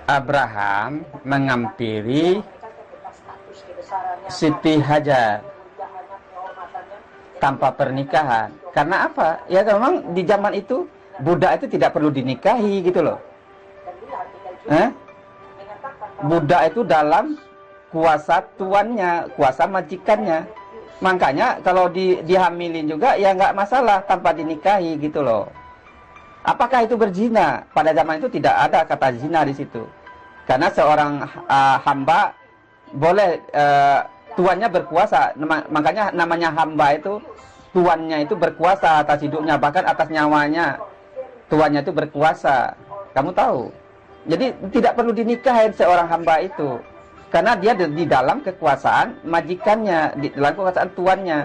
Abraham mengampiri Siti Hajar tanpa pernikahan. Karena apa? Ya memang di zaman itu budak itu tidak perlu dinikahi gitu loh. Budak itu dalam kuasa tuannya, kuasa majikannya. Makanya kalau dihamilin juga ya nggak masalah tanpa dinikahi gitu loh. Apakah itu berzina? Pada zaman itu tidak ada kata zina di situ. Karena seorang hamba boleh tuannya berkuasa. Makanya namanya hamba itu tuannya itu berkuasa atas hidupnya, bahkan atas nyawanya. Tuannya itu berkuasa. Kamu tahu? Jadi tidak perlu dinikahin seorang hamba itu. Karena dia di dalam kekuasaan majikannya, di dalam kekuasaan tuannya.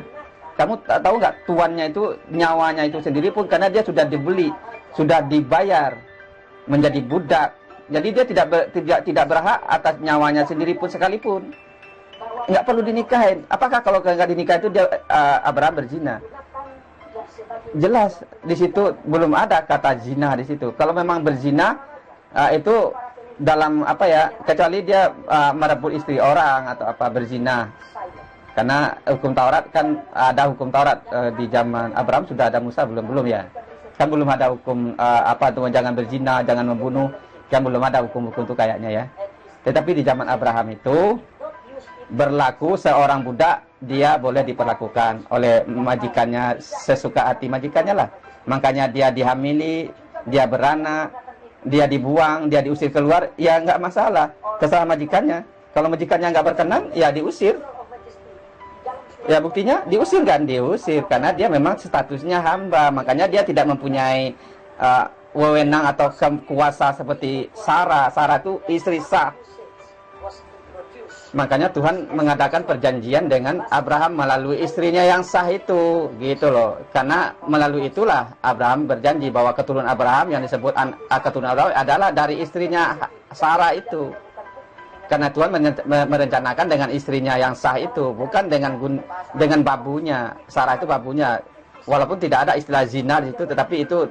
Kamu tahu nggak, tuannya itu nyawanya itu sendiri pun karena dia sudah dibeli, sudah dibayar menjadi budak. Jadi dia tidak berhak atas nyawanya sendiri pun sekalipun. Nggak perlu dinikahin. Apakah kalau nggak dinikah itu dia Abraham berzina? Jelas di situ belum ada kata zina di situ. Kalau memang berzina itu dalam apa ya, kecuali dia merebut istri orang atau apa, berzina. Karena hukum Taurat kan ada hukum Taurat di zaman Abraham sudah ada, Musa belum ya. Kan belum ada hukum apa tuh, jangan berzina, jangan membunuh, kan belum ada hukum-hukum itu kayaknya ya. Tetapi di zaman Abraham itu berlaku seorang budak dia boleh diperlakukan oleh majikannya sesuka hati majikannya lah. Makanya dia dihamili, dia beranak, dia dibuang, dia diusir keluar, ya nggak masalah, terserah majikannya. Kalau majikannya nggak berkenan, ya diusir. Ya buktinya diusir kan, diusir karena dia memang statusnya hamba. Makanya dia tidak mempunyai wewenang atau kuasa seperti Sarah. Sarah itu istri sah. Makanya Tuhan mengadakan perjanjian dengan Abraham melalui istrinya yang sah itu, gitu loh. Karena melalui itulah Abraham berjanji bahwa keturunan Abraham yang disebut keturunan Abraham adalah dari istrinya Sarah itu. Karena Tuhan merencanakan dengan istrinya yang sah itu, bukan dengan babunya. Sarah itu babunya. Walaupun tidak ada istilah zina di situ, tetapi itu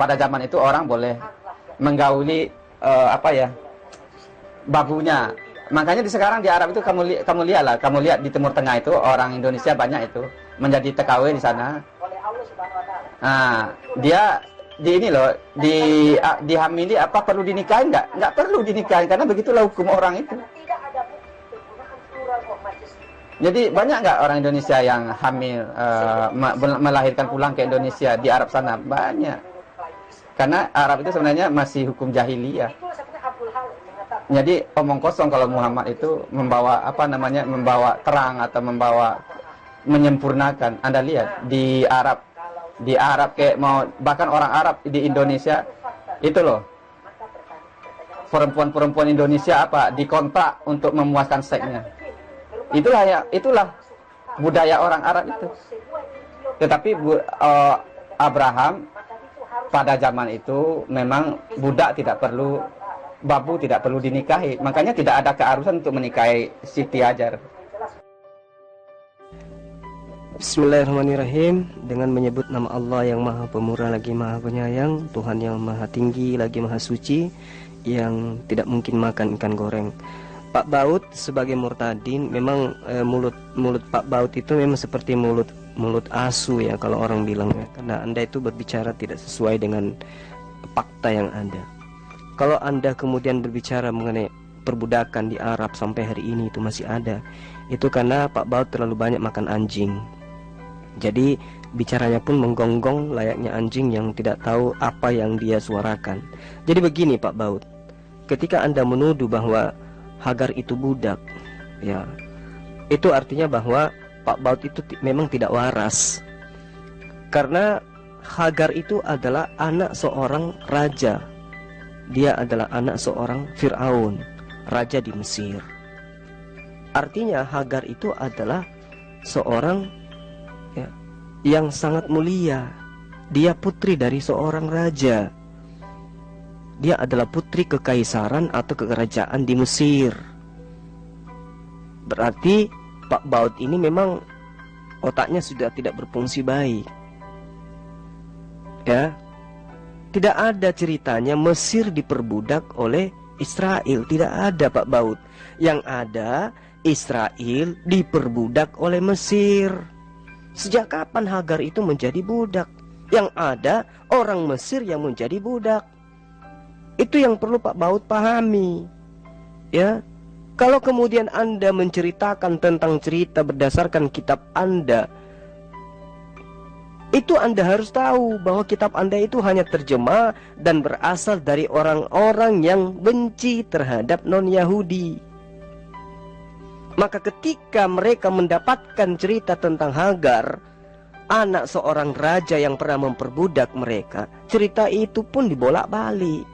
pada zaman itu orang boleh menggauli babunya. Makanya sekarang di Arab itu kamu lihat di Timur Tengah itu orang Indonesia banyak itu menjadi TKW di sana. Nah, dia dihamili apa perlu dinikahin nggak? Nggak perlu dinikahin karena begitulah hukum orang itu. Jadi banyak nggak orang Indonesia yang hamil melahirkan pulang ke Indonesia di Arab sana? Banyak. Karena Arab itu sebenarnya masih hukum jahiliyah. Jadi omong kosong kalau Muhammad itu membawa membawa terang atau membawa menyempurnakan. Anda lihat di Arab kayak mau, bahkan orang Arab di Indonesia itu loh, perempuan Indonesia dikontrak untuk memuaskan seksnya. Itulah budaya orang Arab itu. Tetapi Abraham pada zaman itu memang budak tidak perlu, babu tidak perlu dinikahi. Makanya tidak ada keharusan untuk menikahi Siti Hajar. Bismillahirrahmanirrahim. Dengan menyebut nama Allah yang maha pemurah lagi maha penyayang, Tuhan yang maha tinggi lagi maha suci, yang tidak mungkin makan ikan goreng. Pak Baut sebagai murtadin, memang mulut Pak Baut itu memang seperti mulut asu ya kalau orang bilang ya, karena Anda itu berbicara tidak sesuai dengan fakta yang ada. Kalau Anda kemudian berbicara mengenai perbudakan di Arab sampai hari ini itu masih ada, itu karena Pak Baut terlalu banyak makan anjing. Jadi bicaranya pun menggonggong layaknya anjing yang tidak tahu apa yang dia suarakan. Jadi begini Pak Baut, ketika Anda menuduh bahwa Hagar itu budak, ya, itu artinya bahwa Pak Baut itu memang tidak waras. Karena Hagar itu adalah anak seorang raja. Dia adalah anak seorang Fir'aun, raja di Mesir. Artinya Hagar itu adalah seorang yang sangat mulia. Dia putri dari seorang raja. Dia adalah putri kekaisaran atau kerajaan di Mesir. Berarti Pak Baut ini memang otaknya sudah tidak berfungsi baik. Ya, tidak ada ceritanya Mesir diperbudak oleh Israel. Tidak ada, Pak Baut. Yang ada Israel diperbudak oleh Mesir. Sejak kapan Hagar itu menjadi budak? Yang ada orang Mesir yang menjadi budak. Itu yang perlu Pak Baut pahami. Ya, kalau kemudian Anda menceritakan tentang cerita berdasarkan kitab Anda, itu Anda harus tahu bahwa kitab Anda itu hanya terjemah dan berasal dari orang-orang yang benci terhadap non-Yahudi. Maka ketika mereka mendapatkan cerita tentang Hagar, anak seorang raja yang pernah memperbudak mereka, cerita itu pun dibolak-balik.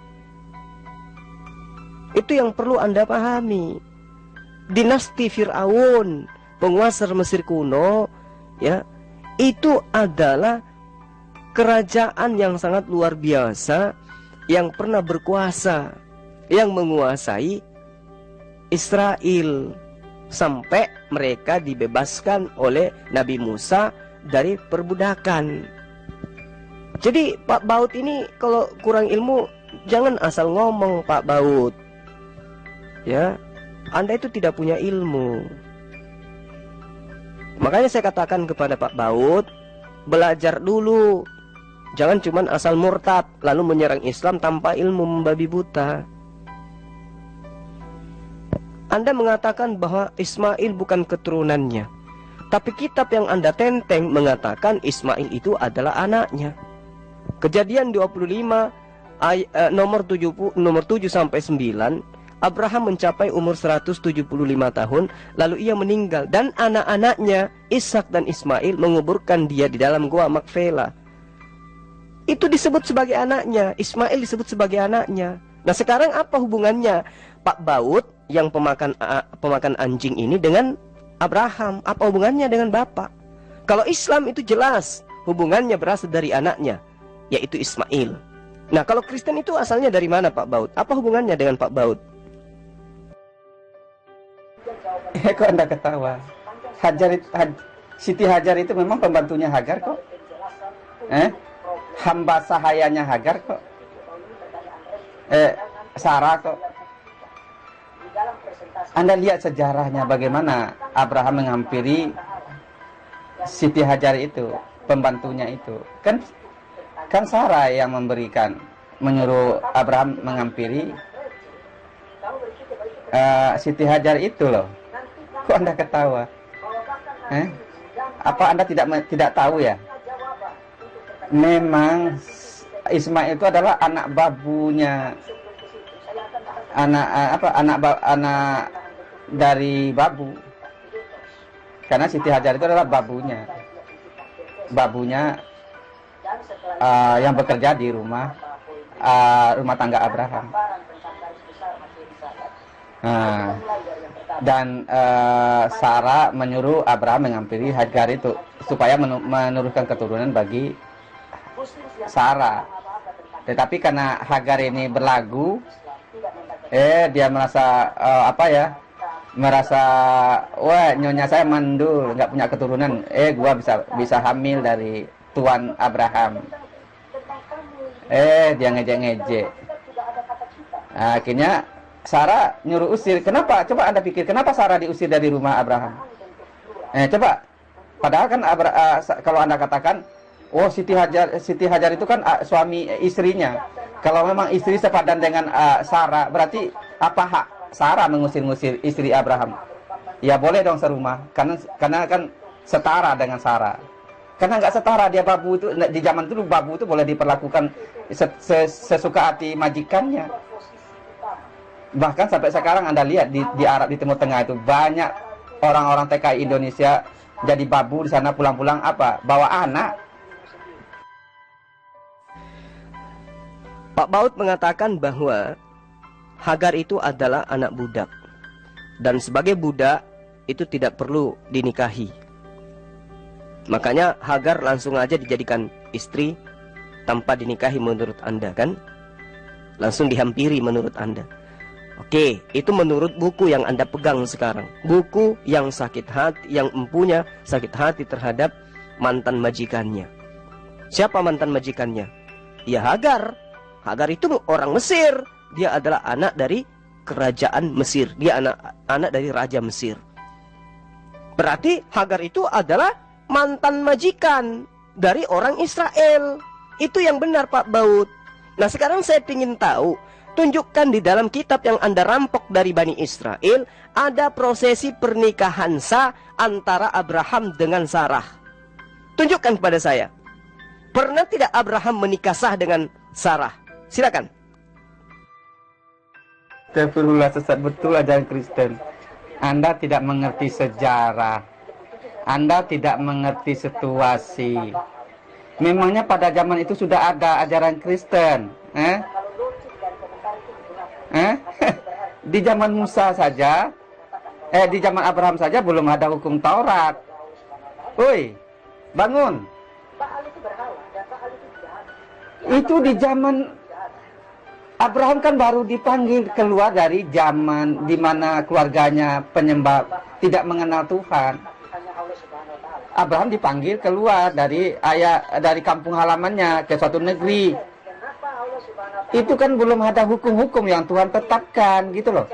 Itu yang perlu Anda pahami. Dinasti Fir'aun, penguasa Mesir kuno, ya, itu adalah kerajaan yang sangat luar biasa yang pernah berkuasa, yang menguasai Israel sampai mereka dibebaskan oleh Nabi Musa dari perbudakan. Jadi Pak Baut ini kalau kurang ilmu jangan asal ngomong, Pak Baut. Ya, Anda itu tidak punya ilmu. Makanya saya katakan kepada Pak Baut, belajar dulu. Jangan cuman asal murtad lalu menyerang Islam tanpa ilmu, membabi buta. Anda mengatakan bahwa Ismail bukan keturunannya, tapi kitab yang Anda tenteng mengatakan Ismail itu adalah anaknya. Kejadian 25 nomor 7 sampai 9, Abraham mencapai umur 175 tahun, lalu ia meninggal, dan anak-anaknya Ishak dan Ismail menguburkan dia di dalam gua Makfela. Itu disebut sebagai anaknya, Ismail disebut sebagai anaknya. Nah sekarang apa hubungannya Pak Baut yang pemakan anjing ini dengan Abraham? Apa hubungannya dengan bapak? Kalau Islam itu jelas hubungannya berasal dari anaknya, yaitu Ismail. Nah kalau Kristen itu asalnya dari mana Pak Baut? Apa hubungannya dengan Pak Baut? Kok Anda ketawa? Siti Hajar itu memang pembantunya Hagar kok. Hamba sahayanya Hagar kok. Sarah kok. Anda lihat sejarahnya bagaimana Abraham menghampiri Siti Hajar itu, pembantunya itu. Kan Sarah yang menyuruh Abraham menghampiri Siti Hajar itu loh. Kok Anda ketawa? Apa Anda tidak tahu ya? Memang Ismail itu adalah anak babunya, anak dari babu. Karena Siti Hajar itu adalah babunya yang bekerja di rumah tangga Abraham. Dan Sarah menyuruh Abraham menghampiri Hagar itu supaya meneruskan keturunan bagi Sarah. Tetapi karena Hagar ini berlagu, dia merasa wah nyonya saya mandul, nggak punya keturunan. Gua bisa hamil dari tuan Abraham. Dia ngejek-ngejek. Akhirnya Sarah nyuruh usir. Kenapa? Coba Anda pikir, kenapa Sarah diusir dari rumah Abraham? Coba. Padahal kan kalau Anda katakan, oh Siti Hajar itu kan suami istrinya. Kalau memang istri sepadan dengan Sarah, berarti apa hak Sarah mengusir-ngusir istri Abraham? Ya boleh dong serumah, karena kan setara dengan Sarah. Karena nggak setara, dia babu itu di zaman dulu, babu itu boleh diperlakukan sesuka hati majikannya. Bahkan sampai sekarang Anda lihat di Arab, di Timur Tengah itu banyak orang-orang TKI Indonesia jadi babu di sana, pulang-pulang bawa anak. Pak Baut mengatakan bahwa Hagar itu adalah anak budak, dan sebagai budak itu tidak perlu dinikahi. Makanya Hagar langsung aja dijadikan istri tanpa dinikahi menurut Anda kan? Langsung dihampiri menurut Anda. Oke, itu menurut buku yang Anda pegang sekarang. Buku yang sakit hati, yang empunya sakit hati terhadap mantan majikannya. Siapa mantan majikannya? Ya Hagar. Hagar itu orang Mesir, dia adalah anak dari kerajaan Mesir. Dia anak dari raja Mesir. Berarti Hagar itu adalah mantan majikan dari orang Israel. Itu yang benar, Pak Baut. Nah, sekarang saya ingin tahu, tunjukkan di dalam kitab yang Anda rampok dari Bani Israel, ada prosesi pernikahan sah antara Abraham dengan Sarah. Tunjukkan kepada saya. Pernah tidak Abraham menikah sah dengan Sarah? Silakan. Astagfirullah, sesat betul ajaran Kristen. Anda tidak mengerti sejarah. Anda tidak mengerti situasi. Memangnya pada zaman itu sudah ada ajaran Kristen? Di zaman Musa saja, di zaman Abraham saja belum ada hukum Taurat. Woi, bangun. Itu di zaman Abraham kan baru dipanggil keluar dari zaman di mana keluarganya penyembah tidak mengenal Tuhan. Abraham dipanggil keluar dari kampung halamannya ke suatu negeri. Itu kan belum ada hukum-hukum yang Tuhan tetapkan gitu loh.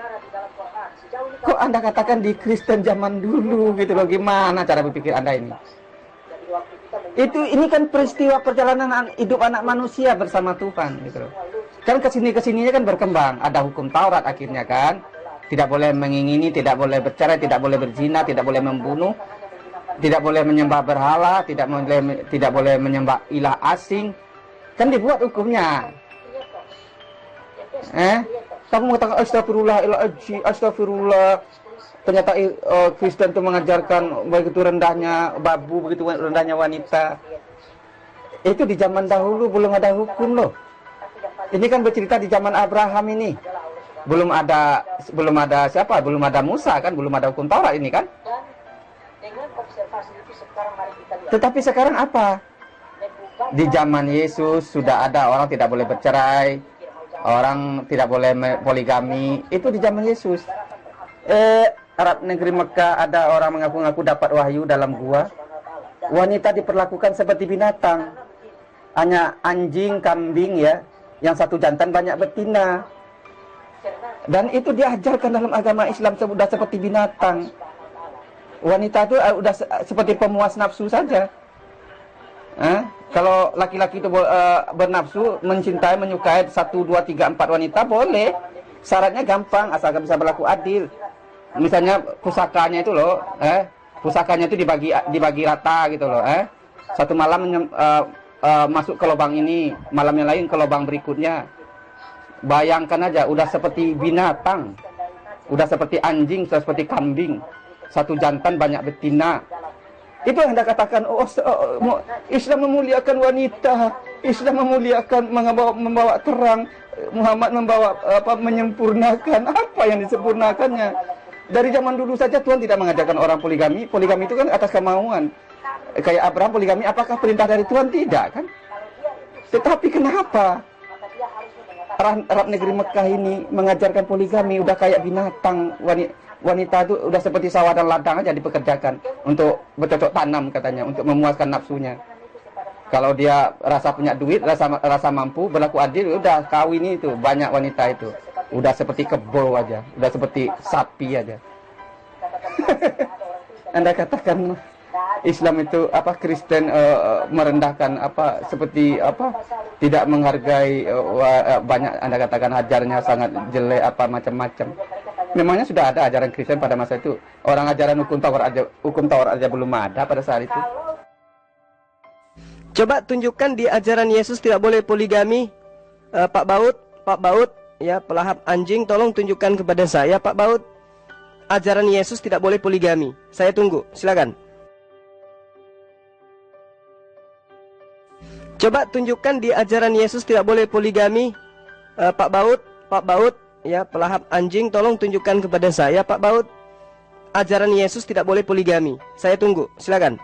Kok Anda katakan di Kristen zaman dulu gitu loh? Gimana cara berpikir Anda ini? Ini kan peristiwa perjalanan hidup anak manusia bersama Tuhan gitu loh. Kan kesininya kan berkembang. Ada hukum Taurat akhirnya kan. Tidak boleh mengingini, tidak boleh bercerai, tidak boleh berzina, tidak boleh membunuh, tidak boleh menyembah berhala, tidak boleh menyembah ilah asing. Kan dibuat hukumnya. Kamu mengatakan astagfirullah. Ternyata Kristen itu mengajarkan begitu rendahnya babu, begitu rendahnya wanita. Itu di zaman dahulu belum ada hukum loh. Ini kan bercerita di zaman Abraham ini. Belum ada siapa? Belum ada Musa kan? Belum ada hukum Taurat ini kan? Tetapi sekarang apa? Di zaman Yesus sudah ada orang tidak boleh bercerai, orang tidak boleh poligami. Itu di zaman Yesus. Arab negeri Mekah ada orang mengaku-ngaku dapat wahyu dalam gua. Wanita diperlakukan seperti binatang. Hanya anjing, kambing ya, yang satu jantan banyak betina. Dan itu diajarkan dalam agama Islam sudah seperti binatang. Wanita itu udah seperti pemuas nafsu saja. Kalau laki-laki itu bernafsu, mencintai, menyukai 1, 2, 3, 4 wanita boleh. Syaratnya gampang, asalkan bisa berlaku adil. Misalnya pusakanya itu loh, pusakanya itu dibagi rata gitu loh, Satu malam masuk ke lubang ini, malamnya lain ke lubang berikutnya. Bayangkan aja, udah seperti binatang, udah seperti anjing, sudah seperti kambing. Satu jantan banyak betina. Itu yang Anda katakan, Islam memuliakan wanita, Islam memuliakan membawa terang, Muhammad membawa menyempurnakan. Apa yang disempurnakannya? Dari zaman dulu saja Tuhan tidak mengajarkan orang poligami. Poligami itu kan atas kemauan. Kayak Abraham poligami, apakah perintah dari Tuhan? Tidak kan? Tetapi kenapa Arab negeri Mekah ini mengajarkan poligami? Udah kayak binatang. Wanita itu udah seperti sawah dan ladang aja dipekerjakan untuk bercocok tanam katanya, untuk memuaskan nafsunya. Kalau dia rasa punya duit, rasa mampu, berlaku adil, udah kawin itu banyak wanita itu. Udah seperti kebo aja, udah seperti sapi aja. Anda katakan Islam itu Kristen merendahkan seperti tidak menghargai banyak. Anda katakan ajarnya sangat jelek macam-macam. Memangnya sudah ada ajaran Kristen pada masa itu? Orang ajaran hukum Taurat aja belum ada pada saat itu. Coba tunjukkan di ajaran Yesus tidak boleh poligami. Pak Baut, ya, pelahap anjing, tolong tunjukkan kepada saya, Pak Baut. Ajaran Yesus tidak boleh poligami. Saya tunggu, silakan. Coba tunjukkan di ajaran Yesus tidak boleh poligami. Pak Baut, ya, pelahap anjing, tolong tunjukkan kepada saya, Pak Baut. Ajaran Yesus tidak boleh poligami. Saya tunggu, silakan.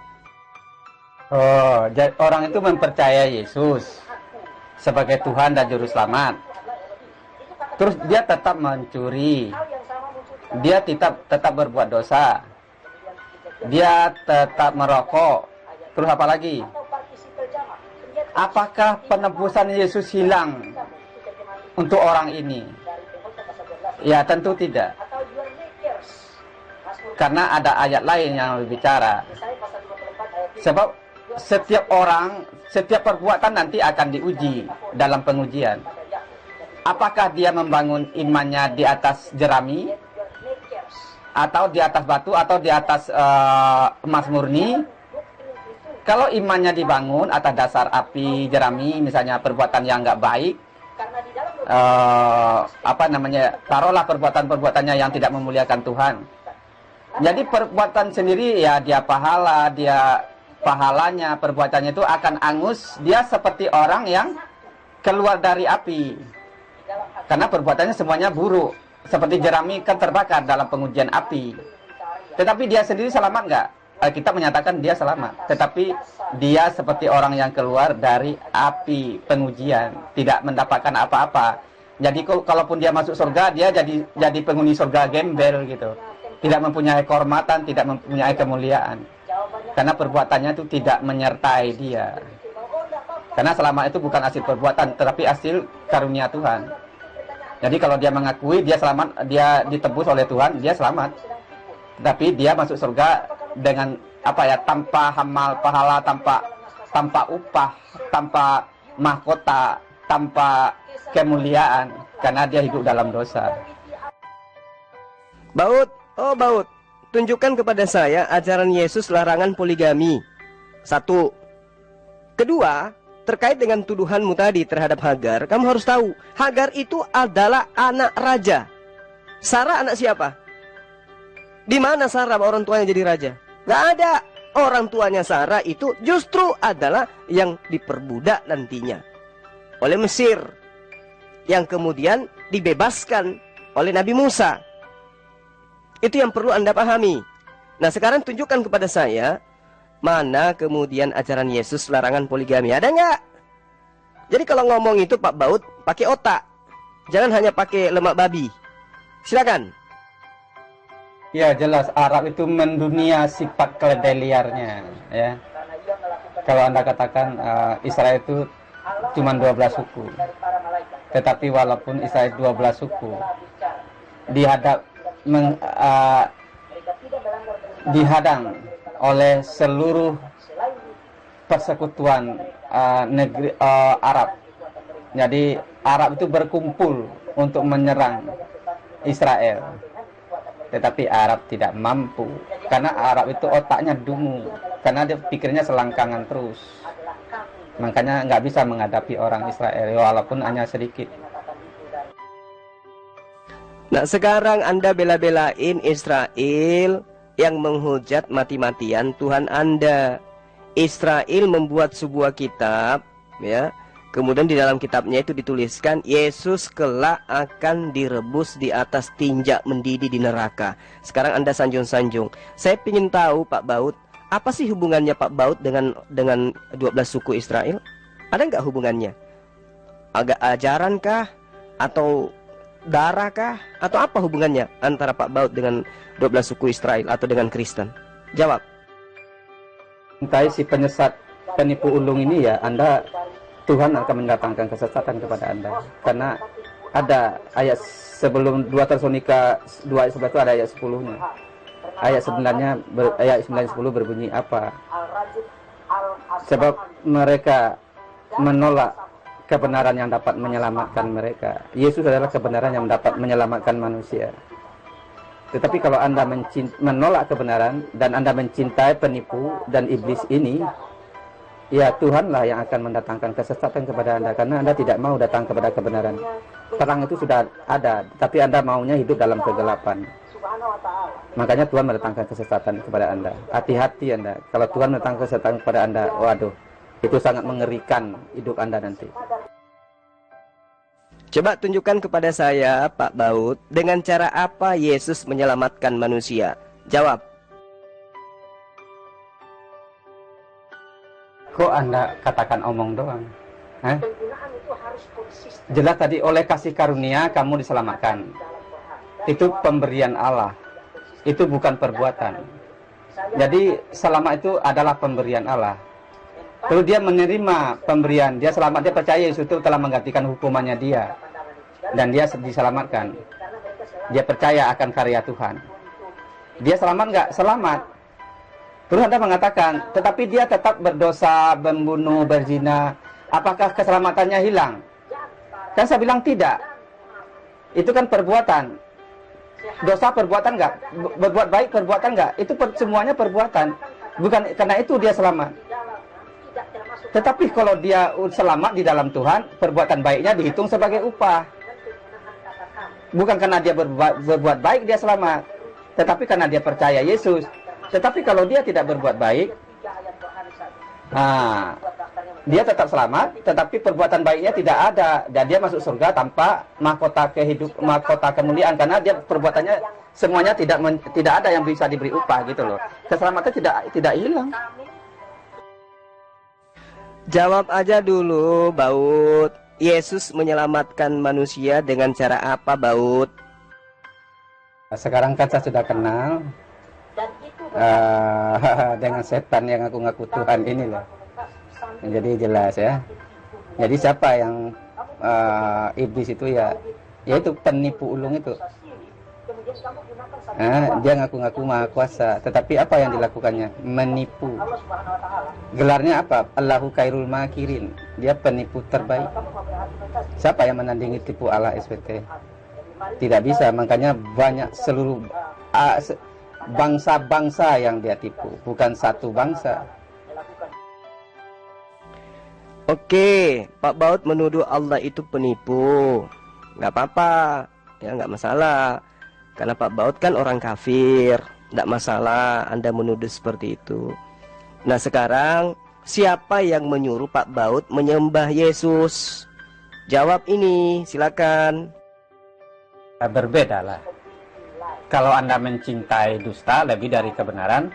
Orang itu mempercayai Yesus sebagai Tuhan dan Juru Selamat. Terus dia tetap mencuri, dia tetap berbuat dosa, dia tetap merokok. Terus apa lagi? Apakah penebusan Yesus hilang untuk orang ini? Ya tentu tidak. Karena ada ayat lain yang berbicara. Sebab setiap orang, setiap perbuatan nanti akan diuji dalam pengujian. Apakah dia membangun imannya di atas jerami, atau di atas batu, atau di atas emas murni? Kalau imannya dibangun atas dasar api jerami, misalnya perbuatan yang nggak baik, taruhlah perbuatan-perbuatannya yang tidak memuliakan Tuhan. Jadi perbuatan sendiri ya pahalanya, perbuatannya itu akan angus. Dia seperti orang yang keluar dari api. Karena perbuatannya semuanya buruk. Seperti jerami kan terbakar dalam pengujian api. Tetapi dia sendiri selamat nggak? Kita menyatakan dia selamat. Tetapi dia seperti orang yang keluar dari api pengujian. Tidak mendapatkan apa-apa. Jadi kalaupun dia masuk surga, dia jadi penghuni surga gembel gitu. Tidak mempunyai kehormatan, tidak mempunyai kemuliaan. Karena perbuatannya itu tidak menyertai dia. Karena selamat itu bukan hasil perbuatan, tetapi hasil karunia Tuhan. Jadi kalau dia mengakui dia selamat, dia ditebus oleh Tuhan, dia selamat. Tapi dia masuk surga dengan tanpa amal pahala, tanpa upah, tanpa mahkota, tanpa kemuliaan, karena dia hidup dalam dosa. Baut, tunjukkan kepada saya ajaran Yesus larangan poligami. 1. Kedua, terkait dengan tuduhanmu tadi terhadap Hagar, kamu harus tahu, Hagar itu adalah anak raja. Sarah anak siapa? Di mana Sarah orang tuanya jadi raja? Gak ada. Orang tuanya Sarah itu justru adalah yang diperbudak nantinya oleh Mesir, yang kemudian dibebaskan oleh Nabi Musa. Itu yang perlu Anda pahami. Nah, sekarang tunjukkan kepada saya mana kemudian ajaran Yesus larangan poligami. Ada nggak? Jadi kalau ngomong itu Pak Baut, pakai otak. Jangan hanya pakai lemak babi. Silakan. Ya jelas, Arab itu mendunia sifat keledai liarnya. Ya. Kalau Anda katakan Israel itu cuma 12 suku. Tetapi walaupun Israel 12 suku, dihadang oleh seluruh persekutuan negeri Arab. Jadi Arab itu berkumpul untuk menyerang Israel, tetapi Arab tidak mampu karena Arab itu otaknya dungu, karena dia pikirnya selangkangan terus. Makanya nggak bisa menghadapi orang Israel walaupun hanya sedikit. Nah, sekarang Anda bela-belain Israel yang menghujat mati-matian Tuhan Anda. Israel membuat sebuah kitab, ya. Kemudian di dalam kitabnya itu dituliskan Yesus kelak akan direbus di atas tinjak mendidih di neraka. Sekarang Anda sanjung-sanjung. Saya ingin tahu Pak Baut, apa sih hubungannya Pak Baut dengan 12 suku Israel? Ada nggak hubungannya? Agak ajaran kah? Atau darah kah? Atau apa hubungannya antara Pak Baut dengan 12 suku Israel atau dengan Kristen? Jawab. Entah si penyesat penipu ulung ini ya, Tuhan akan mendatangkan kesesatan kepada Anda. Karena ada ayat sebelum 2 Tesalonika 2 ayat 11 itu ada ayat 10-nya. Ayat 9-10 berbunyi apa? Sebab mereka menolak kebenaran yang dapat menyelamatkan mereka. Yesus adalah kebenaran yang dapat menyelamatkan manusia. Tetapi kalau Anda menolak kebenaran dan Anda mencintai penipu dan iblis ini, ya Tuhanlah yang akan mendatangkan kesesatan kepada Anda, karena Anda tidak mau datang kepada kebenaran. Terang itu sudah ada, tapi Anda maunya hidup dalam kegelapan. Makanya Tuhan mendatangkan kesesatan kepada Anda. Hati-hati Anda. Kalau Tuhan mendatangkan kesesatan kepada Anda, waduh, itu sangat mengerikan hidup Anda nanti. Coba tunjukkan kepada saya, Pak Baut, dengan cara apa Yesus menyelamatkan manusia? Jawab. Kok Anda katakan omong doang? Jelas tadi oleh kasih karunia kamu diselamatkan. Itu pemberian Allah. Itu bukan perbuatan. Jadi selamat itu adalah pemberian Allah. Lalu dia menerima pemberian, dia selamat, dia percaya Yesus itu telah menggantikan hukumannya dia, dan dia diselamatkan. Dia percaya akan karya Tuhan. Dia selamat nggak? Selamat. Terus Anda mengatakan, tetapi dia tetap berdosa, membunuh, berzina. Apakah keselamatannya hilang? Kan saya bilang tidak. Itu kan perbuatan. Dosa perbuatan nggak? Berbuat baik perbuatan nggak? Itu semuanya perbuatan. Bukan karena itu dia selamat. Tetapi kalau dia selamat di dalam Tuhan, perbuatan baiknya dihitung sebagai upah. Bukan karena dia berbuat baik dia selamat, tetapi karena dia percaya Yesus. Tetapi kalau dia tidak berbuat baik, dia tetap selamat, tetapi perbuatan baiknya tidak ada, dan dia masuk surga tanpa mahkota kemuliaan, karena dia perbuatannya semuanya tidak ada yang bisa diberi upah gitu loh. Keselamatan tidak hilang. Jawab aja dulu, Baut. Yesus menyelamatkan manusia dengan cara apa, Baut? Sekarang kan saya sudah kenal dengan setan yang ngaku-ngaku Tuhan ini loh. Jadi jelas ya. Jadi siapa yang iblis itu ya, yaitu penipu ulung itu. Dia ngaku-ngaku maha kuasa, tetapi apa yang dilakukannya? Menipu. Gelarnya apa? Allahu khairul makirin. Dia penipu terbaik. Siapa yang menandingi tipu Allah SWT? Tidak bisa, makanya banyak seluruh bangsa-bangsa yang dia tipu, bukan satu bangsa. Oke, Pak Baut menuduh Allah itu penipu. Nggak apa-apa, ya nggak masalah. Karena Pak Baut kan orang kafir, nggak masalah Anda menuduh seperti itu. Nah sekarang, siapa yang menyuruh Pak Baut menyembah Yesus? Jawab ini, silakan. Berbeda lah. Kalau Anda mencintai dusta lebih dari kebenaran,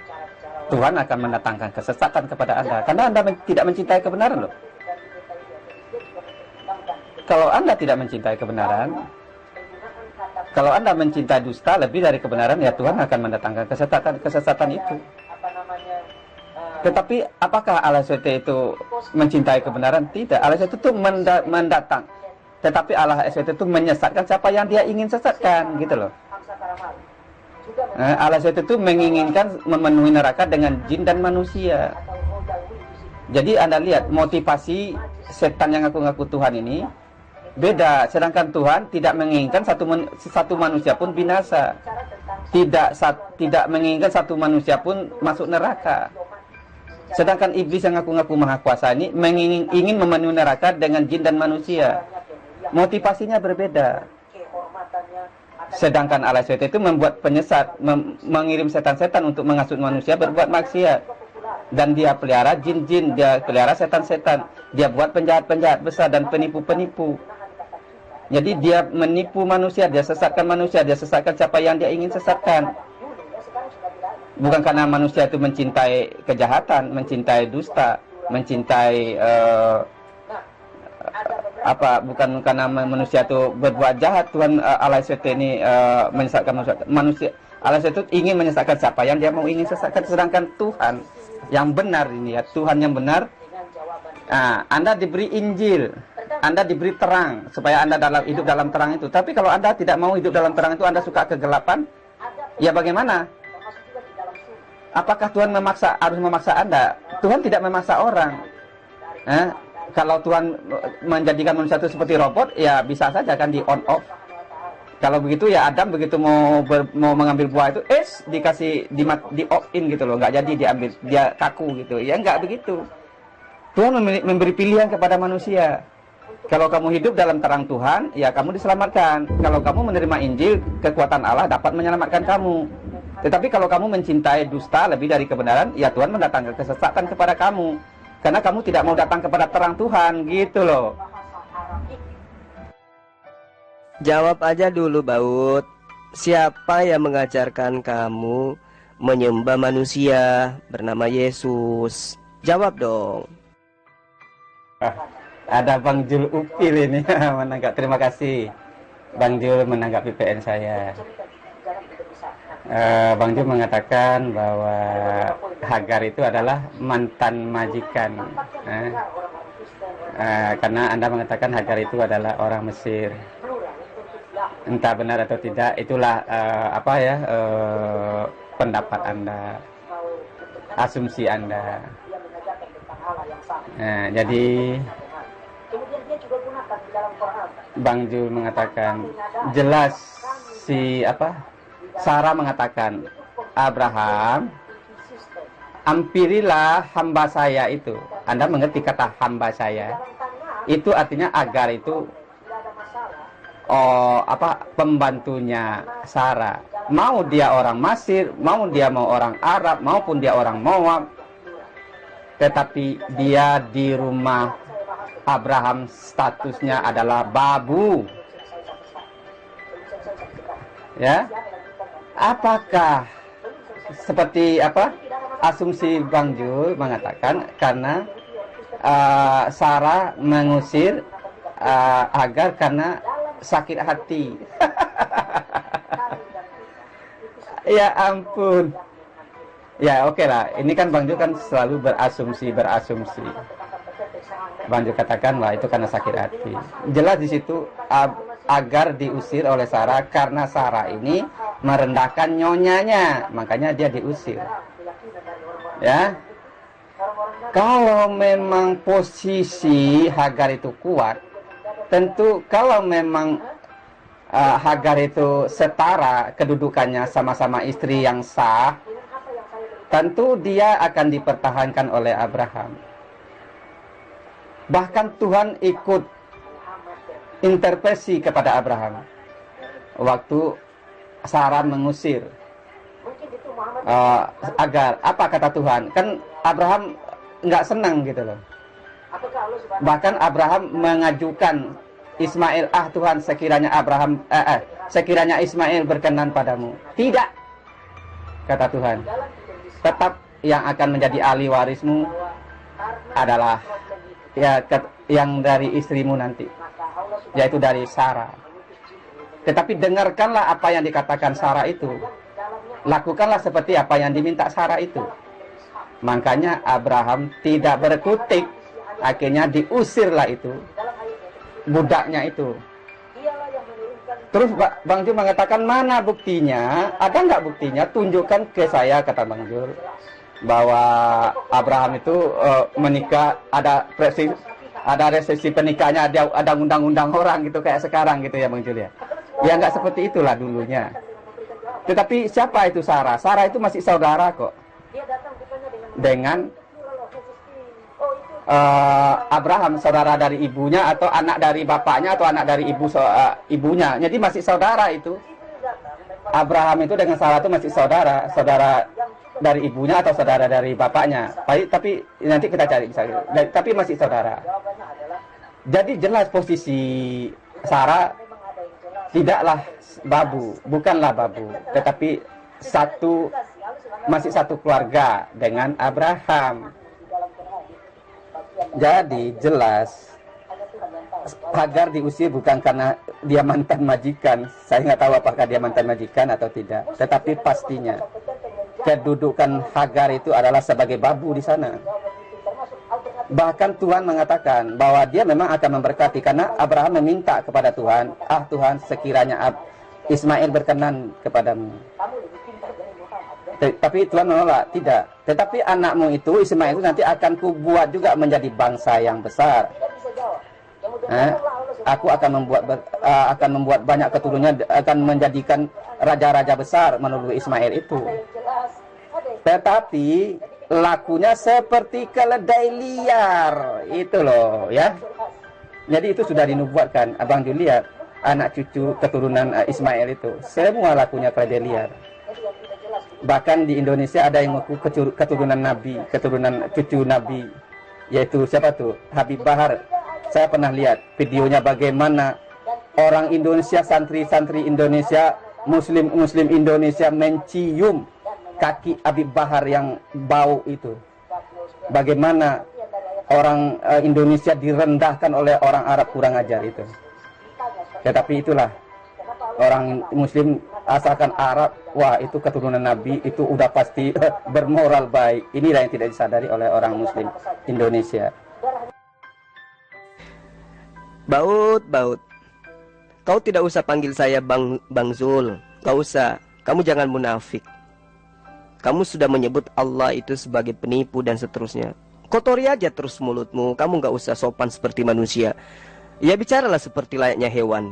Tuhan akan mendatangkan kesesatan kepada Anda. Karena Anda tidak mencintai kebenaran loh. Kalau Anda tidak mencintai kebenaran, kalau Anda mencintai dusta lebih dari kebenaran, ya Tuhan akan mendatangkan kesesatan itu. Tetapi apakah Allah SWT itu mencintai kebenaran? Tidak. Allah SWT itu mendatang. Tetapi Allah SWT itu menyesatkan siapa yang dia ingin sesatkan, gitu loh. Allah SWT itu menginginkan memenuhi neraka dengan jin dan manusia. Jadi Anda lihat motivasi setan yang ngaku-ngaku Tuhan ini beda. Sedangkan Tuhan tidak menginginkan satu manusia pun binasa. Tidak menginginkan satu manusia pun masuk neraka. Sedangkan iblis yang ngaku-ngaku maha kuasa ini ingin memenuhi neraka dengan jin dan manusia. Motivasinya berbeda. Sedangkan Allah SWT itu membuat penyesat, mengirim setan-setan untuk menghasut manusia berbuat maksiat. Dan dia pelihara jin-jin, dia pelihara setan-setan. Dia buat penjahat-penjahat besar dan penipu-penipu. Jadi dia menipu manusia, dia sesatkan manusia, dia sesatkan siapa yang dia ingin sesatkan. Bukan karena manusia itu mencintai kejahatan, mencintai dusta, mencintai bukan karena manusia itu berbuat jahat. Tuhan Allah SWT ini menyesatkan manusia. Allah SWT itu ingin menyesatkan siapa yang dia mau ingin sesatkan. Sedangkan Tuhan yang benar ini ya, Tuhan yang benar. Anda diberi Injil, Anda diberi terang supaya Anda hidup dalam terang itu. Tapi kalau Anda tidak mau hidup dalam terang itu, Anda suka kegelapan, ya bagaimana? Apakah Tuhan harus memaksa Anda? Tuhan tidak memaksa orang. Kalau Tuhan menjadikan manusia itu seperti robot, ya bisa saja kan di on off. Kalau begitu ya Adam begitu mau mengambil buah itu, di off in gitu loh, nggak jadi diambil, dia kaku gitu. Ya nggak begitu. Tuhan memberi pilihan kepada manusia. Kalau kamu hidup dalam terang Tuhan, ya kamu diselamatkan. Kalau kamu menerima Injil, kekuatan Allah dapat menyelamatkan kamu. Tetapi kalau kamu mencintai dusta lebih dari kebenaran, ya Tuhan mendatangkan kesesatan kepada kamu. Karena kamu tidak mau datang kepada terang Tuhan, gitu loh. Jawab aja dulu, Baut. Siapa yang mengajarkan kamu menyembah manusia bernama Yesus? Jawab dong. Ada Bang Jul Upil ini menanggapi. Terima kasih Bang Jul menanggapi PN saya. Bang Jul mengatakan bahwa Hagar itu adalah mantan majikan. Karena Anda mengatakan Hagar itu adalah orang Mesir. Entah benar atau tidak, itulah apa ya, pendapat Anda, asumsi Anda. Nah, jadi Bang Jul mengatakan jelas, si apa, Sarah mengatakan, Abraham, ampirilah hamba saya itu. Anda mengerti kata hamba saya? Itu artinya Agar itu pembantunya Sarah. Mau dia orang Mesir, mau orang Arab, maupun dia orang Moab, tetapi dia di rumah Abraham statusnya adalah babu. Ya, apakah seperti asumsi Bang Jul mengatakan karena Sarah mengusir Agar karena sakit hati? Ya ampun. Ya oke lah, ini kan Bang Jul kan selalu berasumsi. Bang Jul katakan lah itu karena sakit hati. Jelas di situ Agar diusir oleh Sarah karena Sarah ini merendahkan nyonyanya, makanya dia diusir. Ya, kalau memang posisi Hagar itu kuat, tentu kalau memang Hagar itu setara kedudukannya, sama-sama istri yang sah, tentu dia akan dipertahankan oleh Abraham. Bahkan Tuhan ikut intervensi kepada Abraham waktu Sarah mengusir Agar. Apa kata Tuhan? Kan Abraham nggak senang gitu loh. Bahkan Abraham mengajukan Ismail, Tuhan, sekiranya Ismail berkenan padamu. Tidak, kata Tuhan. Tetap yang akan menjadi ahli warismu adalah yang dari istrimu nanti, yaitu dari Sarah. Tetapi dengarkanlah apa yang dikatakan Sarah itu. Lakukanlah seperti apa yang diminta Sarah itu. Makanya Abraham tidak berkutik. Akhirnya diusirlah itu budaknya itu. Terus Bang Jul mengatakan, mana buktinya? Ada nggak buktinya? Tunjukkan ke saya, kata Bang Jul, bahwa Abraham itu menikah, ada resepsi pernikahannya, ada undang-undang orang gitu kayak sekarang gitu ya Bang Jul ya. Ya nggak seperti itulah dulunya. Tetapi siapa itu Sarah? Sarah itu masih saudara kok dengan Abraham, saudara dari ibunya atau anak dari bapaknya atau anak dari ibunya. Jadi masih saudara itu. Abraham itu dengan Sarah itu masih saudara dari ibunya atau saudara dari bapaknya. Tapi nanti kita cari bisa. Tapi masih saudara. Jadi jelas posisi Sarah tidaklah babu, bukanlah babu, tetapi masih satu keluarga dengan Abraham. Jadi jelas Hagar diusir bukan karena dia mantan majikan. Saya nggak tahu apakah dia mantan majikan atau tidak, tetapi pastinya kedudukan Hagar itu adalah sebagai babu di sana. Bahkan Tuhan mengatakan bahwa dia memang akan memberkati, karena Abraham meminta kepada Tuhan, Tuhan, sekiranya Ismail berkenan kepadamu. Tapi Tuhan menolak, tidak. Tetapi anakmu itu, Ismail itu nanti akan kubuat juga menjadi bangsa yang besar. Aku akan membuat banyak keturunannya, akan menjadikan raja-raja besar melalui Ismail itu. Tetapi lakunya seperti keledai liar, itu loh ya. Jadi itu sudah dinubuatkan. Abang Jul lihat anak cucu keturunan Ismail itu semua lakunya keledai liar. Bahkan di Indonesia ada yang mengaku keturunan Nabi, keturunan cucu Nabi, yaitu siapa tuh? Habib Bahar. Saya pernah lihat videonya bagaimana orang Indonesia, santri-santri Indonesia, muslim Indonesia mencium kaki Habib Bahar yang bau itu. Bagaimana orang Indonesia direndahkan oleh orang Arab kurang ajar itu. Tetapi itulah orang Muslim asalkan Arab, wah itu keturunan Nabi, itu udah pasti bermoral baik. Inilah yang tidak disadari oleh orang Muslim Indonesia. Baut. Kau tidak usah panggil saya Bang Zul. Gak usah. Kamu jangan munafik. Kamu sudah menyebut Allah itu sebagai penipu dan seterusnya. Kotori aja terus mulutmu. Kamu gak usah sopan seperti manusia. Ya bicaralah seperti layaknya hewan.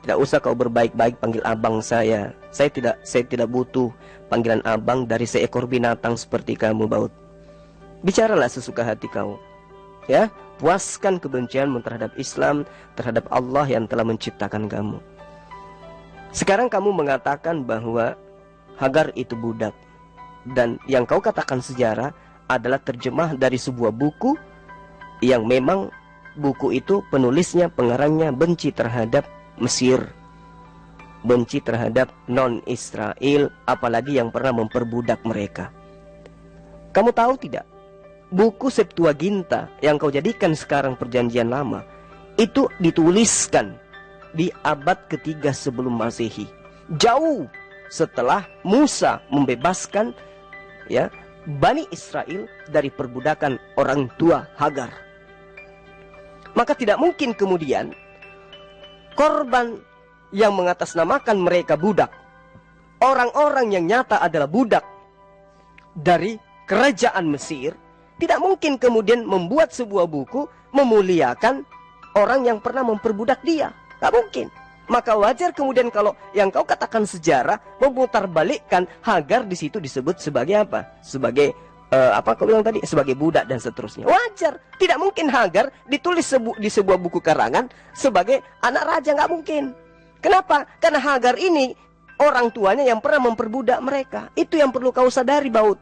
Tidak usah kau berbaik-baik panggil abang saya. Saya tidak butuh panggilan abang dari seekor binatang seperti kamu, Baut. Bicaralah sesuka hati kau. Ya, puaskan kebencianmu terhadap Islam, terhadap Allah yang telah menciptakan kamu. Sekarang kamu mengatakan bahwa Hagar itu budak. Dan yang kau katakan sejarah adalah terjemah dari sebuah buku yang memang buku itu penulisnya, pengarangnya benci terhadap Mesir, benci terhadap non-Israel, apalagi yang pernah memperbudak mereka. Kamu tahu tidak, buku Septuaginta yang kau jadikan sekarang perjanjian lama itu dituliskan di abad ketiga sebelum Masehi, jauh setelah Musa membebaskan Bani Israel dari perbudakan orang tua Hagar. Maka tidak mungkin kemudian korban yang mengatasnamakan mereka budak, orang-orang yang nyata adalah budak dari kerajaan Mesir, tidak mungkin kemudian membuat sebuah buku memuliakan orang yang pernah memperbudak dia. Tidak mungkin. Maka wajar kemudian kalau yang kau katakan sejarah memutarbalikkan Hagar di situ disebut sebagai apa? Sebagai apa kau bilang tadi? Sebagai budak dan seterusnya. Wajar. Tidak mungkin Hagar ditulis di sebuah buku karangan sebagai anak raja, nggak mungkin. Kenapa? Karena Hagar ini orang tuanya yang pernah memperbudak mereka. Itu yang perlu kau sadari, Baut.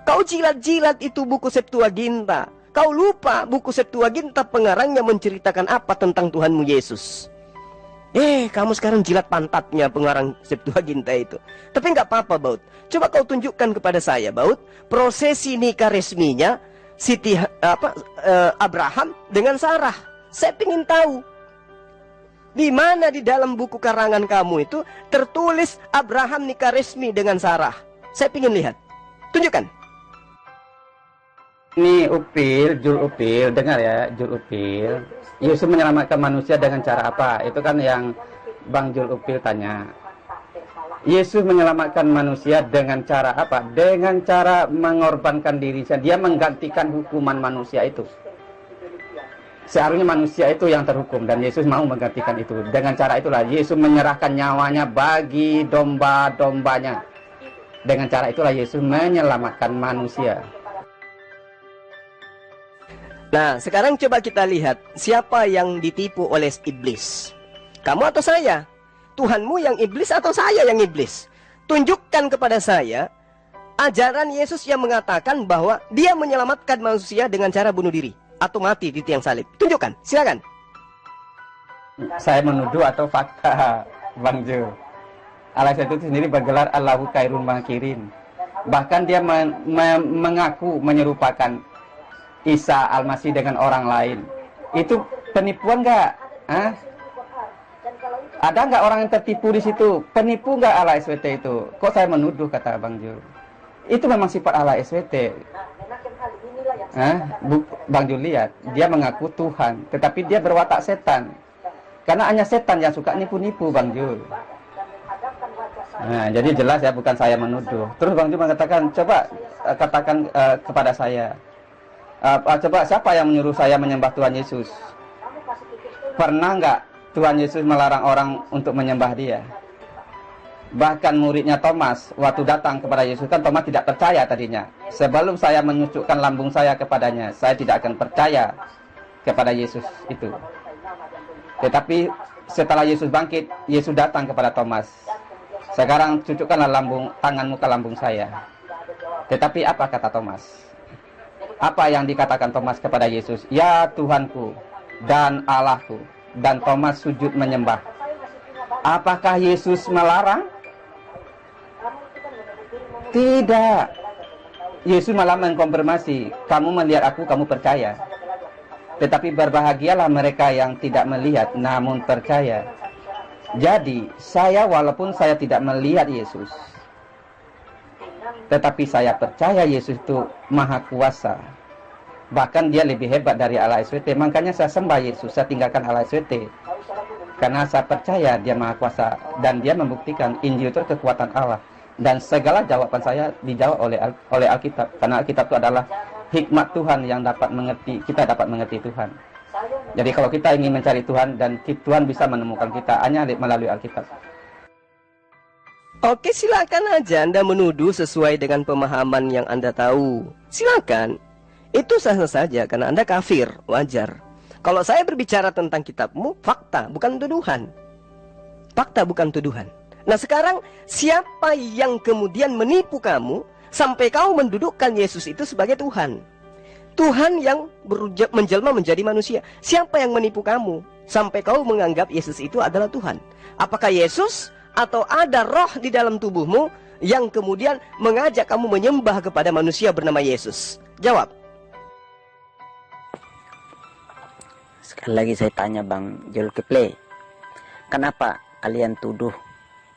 Kau jilat-jilat itu buku Septuaginta. Kau lupa buku Septuaginta pengarangnya menceritakan apa tentang Tuhanmu Yesus. Kamu sekarang jilat pantatnya pengarang Septuaginta itu. Tapi nggak apa-apa, Baut. Coba kau tunjukkan kepada saya, Baut, prosesi nikah resminya Abraham dengan Sarah. Saya ingin tahu di mana di dalam buku karangan kamu itu tertulis Abraham nikah resmi dengan Sarah. Saya ingin lihat. Tunjukkan. Ini Jul Upil, dengar ya, Jul Upil. Yesus menyelamatkan manusia dengan cara apa? Itu kan yang Bang Jul Upil tanya. Yesus menyelamatkan manusia dengan cara apa? Dengan cara mengorbankan dirinya. Dia menggantikan hukuman manusia itu. Seharusnya manusia itu yang terhukum dan Yesus mau menggantikan itu. Dengan cara itulah Yesus menyerahkan nyawanya bagi domba-dombanya. Dengan cara itulah Yesus menyelamatkan manusia. Nah, sekarang coba kita lihat siapa yang ditipu oleh iblis. Kamu atau saya? Tuhanmu yang iblis atau saya yang iblis? Tunjukkan kepada saya ajaran Yesus yang mengatakan bahwa dia menyelamatkan manusia dengan cara bunuh diri atau mati di tiang salib. Tunjukkan, silakan. Saya menuduh atau fakta, Bang Jo. Allah itu sendiri bergelar Allahu Khairul Makirin. Bahkan dia mengaku menyerupakan Isa Al-Masih dengan orang lain. Itu penipuan nggak? Ada nggak orang yang tertipu di situ? Penipu nggak ala SWT itu? Kok saya menuduh, kata Bang Jul? Itu memang sifat ala SWT. Bang Jul lihat, dia mengaku Tuhan, tetapi dia berwatak setan. Karena hanya setan yang suka nipu-nipu, Bang Jul. Nah, jadi jelas ya, bukan saya menuduh. Terus Bang Jul mengatakan, coba katakan kepada saya. Coba siapa yang menyuruh saya menyembah Tuhan Yesus? Pernah nggak Tuhan Yesus melarang orang untuk menyembah dia? Bahkan muridnya Thomas waktu datang kepada Yesus, kan Thomas tidak percaya tadinya. Sebelum saya menyucukkan lambung saya kepadanya, saya tidak akan percaya kepada Yesus itu. Tetapi setelah Yesus bangkit, Yesus datang kepada Thomas. Sekarang cucukkanlah tanganmu ke lambung saya. Tetapi apa kata Thomas? Apa yang dikatakan Thomas kepada Yesus? Ya Tuhanku dan Allahku. Dan Thomas sujud menyembah. Apakah Yesus melarang? Tidak. Yesus malah mengkonfirmasi, kamu melihat aku, kamu percaya. Tetapi berbahagialah mereka yang tidak melihat namun percaya. Jadi saya walaupun saya tidak melihat Yesus, tetapi saya percaya Yesus itu maha kuasa. Bahkan dia lebih hebat dari Allah SWT. Makanya saya sembah Yesus, saya tinggalkan Allah SWT. Karena saya percaya dia Maha Kuasa dan dia membuktikan Injil itu kekuatan Allah. Dan segala jawaban saya dijawab oleh Alkitab. Karena Alkitab itu adalah hikmat Tuhan yang dapat mengerti, kita dapat mengerti Tuhan. Jadi kalau kita ingin mencari Tuhan dan Tuhan bisa menemukan kita hanya melalui Alkitab. Oke, silakan aja Anda menuduh sesuai dengan pemahaman yang Anda tahu. Silakan. Itu sah-sah saja karena Anda kafir, wajar. Kalau saya berbicara tentang kitabmu, fakta bukan tuduhan. Fakta bukan tuduhan. Nah sekarang, siapa yang kemudian menipu kamu sampai kau mendudukkan Yesus itu sebagai Tuhan? Tuhan yang menjelma menjadi manusia. Siapa yang menipu kamu sampai kau menganggap Yesus itu adalah Tuhan? Apakah Yesus atau ada roh di dalam tubuhmu yang kemudian mengajak kamu menyembah kepada manusia bernama Yesus? Jawab. Sekali lagi saya tanya Bang Zulkifli, kenapa kalian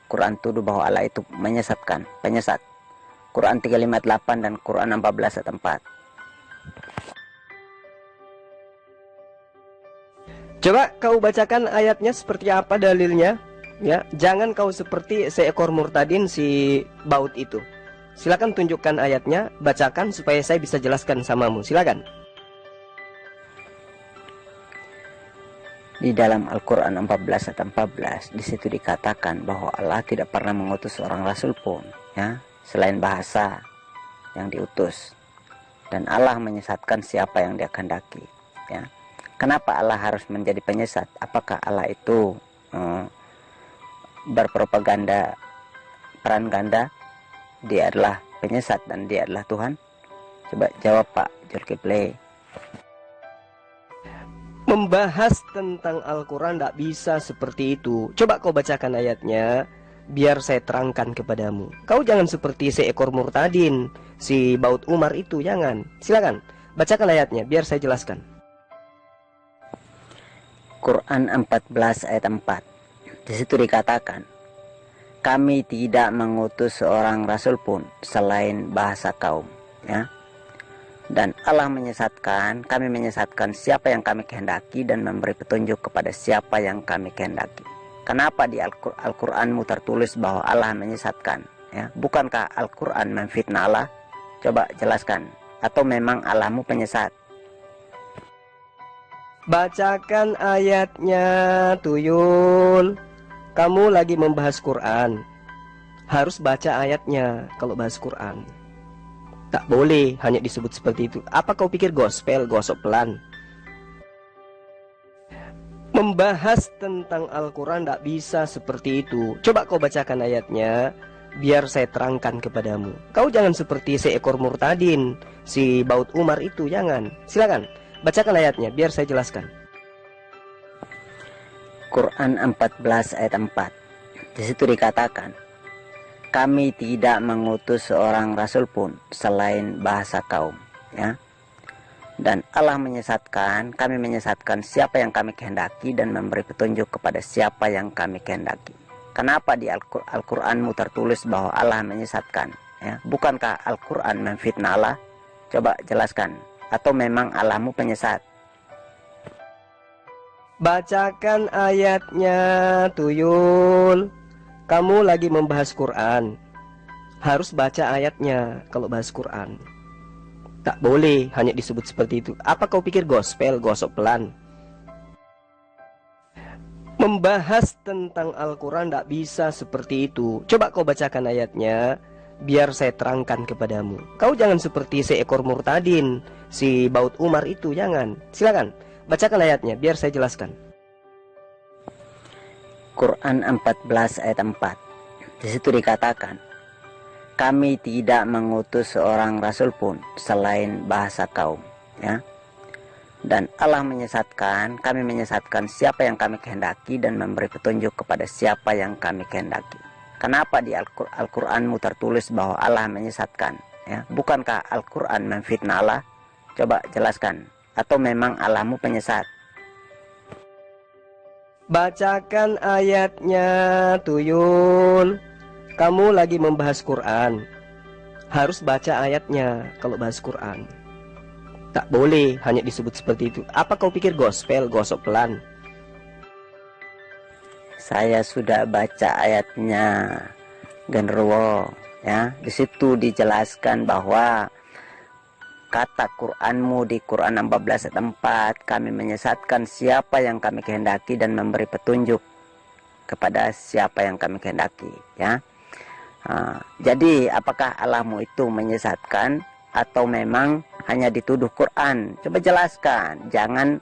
Quran tuduh bahwa Allah itu menyesatkan, penyesat? Quran 358 dan Quran 14 ayat 4. Coba kau bacakan ayatnya seperti apa dalilnya, ya. Jangan kau seperti seekor murtadin si baut itu. Silakan tunjukkan ayatnya, bacakan supaya saya bisa jelaskan samamu. Silakan. Di dalam Al-Quran 14 ayat 14, di situ dikatakan bahwa Allah tidak pernah mengutus seorang rasul pun, ya, selain bahasa yang diutus. Dan Allah menyesatkan siapa yang Dia kehendaki, ya. Kenapa Allah harus menjadi penyesat? Apakah Allah itu berpropaganda peran ganda? Dia adalah penyesat dan Dia adalah Tuhan? Coba jawab Pak Zulkifli. Membahas tentang Al-Quran tidak bisa seperti itu. Coba kau bacakan ayatnya, biar saya terangkan kepadamu. Kau jangan seperti seekor murtadin, si baut Umar itu, jangan. Silakan, bacakan ayatnya, biar saya jelaskan. Quran 14 ayat 4. Di situ dikatakan, kami tidak mengutus seorang rasul pun selain bahasa kaum, ya. Dan Allah menyesatkan, kami menyesatkan siapa yang kami kehendaki dan memberi petunjuk kepada siapa yang kami kehendaki. Kenapa di Al-Quranmu tertulis bahwa Allah menyesatkan, ya? Bukankah Al-Quran memfitnah Allah? Coba jelaskan. Atau memang Allahmu penyesat? Bacakan ayatnya, Tuyul. Kamu lagi membahas Quran, harus baca ayatnya kalau bahas Quran. Tak boleh hanya disebut seperti itu. Apa kau pikir gospel, gosok pelan? Membahas tentang Al-Quran tak bisa seperti itu. Coba kau bacakan ayatnya, biar saya terangkan kepadamu. Kau jangan seperti seekor murtadin, si baut Umar itu, jangan. Silakan, bacakan ayatnya, biar saya jelaskan. Quran 14 ayat 4. Di situ dikatakan, kami tidak mengutus seorang rasul pun selain bahasa kaum, ya. Dan Allah menyesatkan, kami menyesatkan siapa yang kami kehendaki dan memberi petunjuk kepada siapa yang kami kehendaki. Kenapa di Al-Quranmu tertulis bahwa Allah menyesatkan, ya? Bukankah Al-Quran memfitnah Allah? Coba jelaskan. Atau memang Allahmu penyesat? Bacakan ayatnya, Tuyul. Kamu lagi membahas Quran, harus baca ayatnya kalau bahas Quran. Tak boleh hanya disebut seperti itu. Apa kau pikir gospel, gosok pelan? Membahas tentang Al-Quran tak bisa seperti itu. Coba kau bacakan ayatnya, biar saya terangkan kepadamu. Kau jangan seperti seekor murtadin, si baut Umar itu, jangan. Silakan, bacakan ayatnya, biar saya jelaskan. Quran 14 ayat 4. Di situ dikatakan, kami tidak mengutus seorang rasul pun selain bahasa kaum, ya. Dan Allah menyesatkan, kami menyesatkan siapa yang kami kehendaki dan memberi petunjuk kepada siapa yang kami kehendaki. Kenapa di Al-Quranmu tertulis bahwa Allah menyesatkan, ya? Bukankah Al-Quran memfitnah Allah? Coba jelaskan. Atau memang Allahmu penyesat? Bacakan ayatnya, Tuyul. Kamu lagi membahas Quran, harus baca ayatnya kalau bahas Quran. Tak boleh hanya disebut seperti itu. Apa kau pikir gospel, gosok pelan? Saya sudah baca ayatnya genderuwo, ya. Di situ dijelaskan bahwa kata Qur'anmu di Quran 14 ayat 4, kami menyesatkan siapa yang kami kehendaki dan memberi petunjuk kepada siapa yang kami kehendaki, ya. Jadi apakah Allahmu itu menyesatkan atau memang hanya dituduh Quran? Coba jelaskan, jangan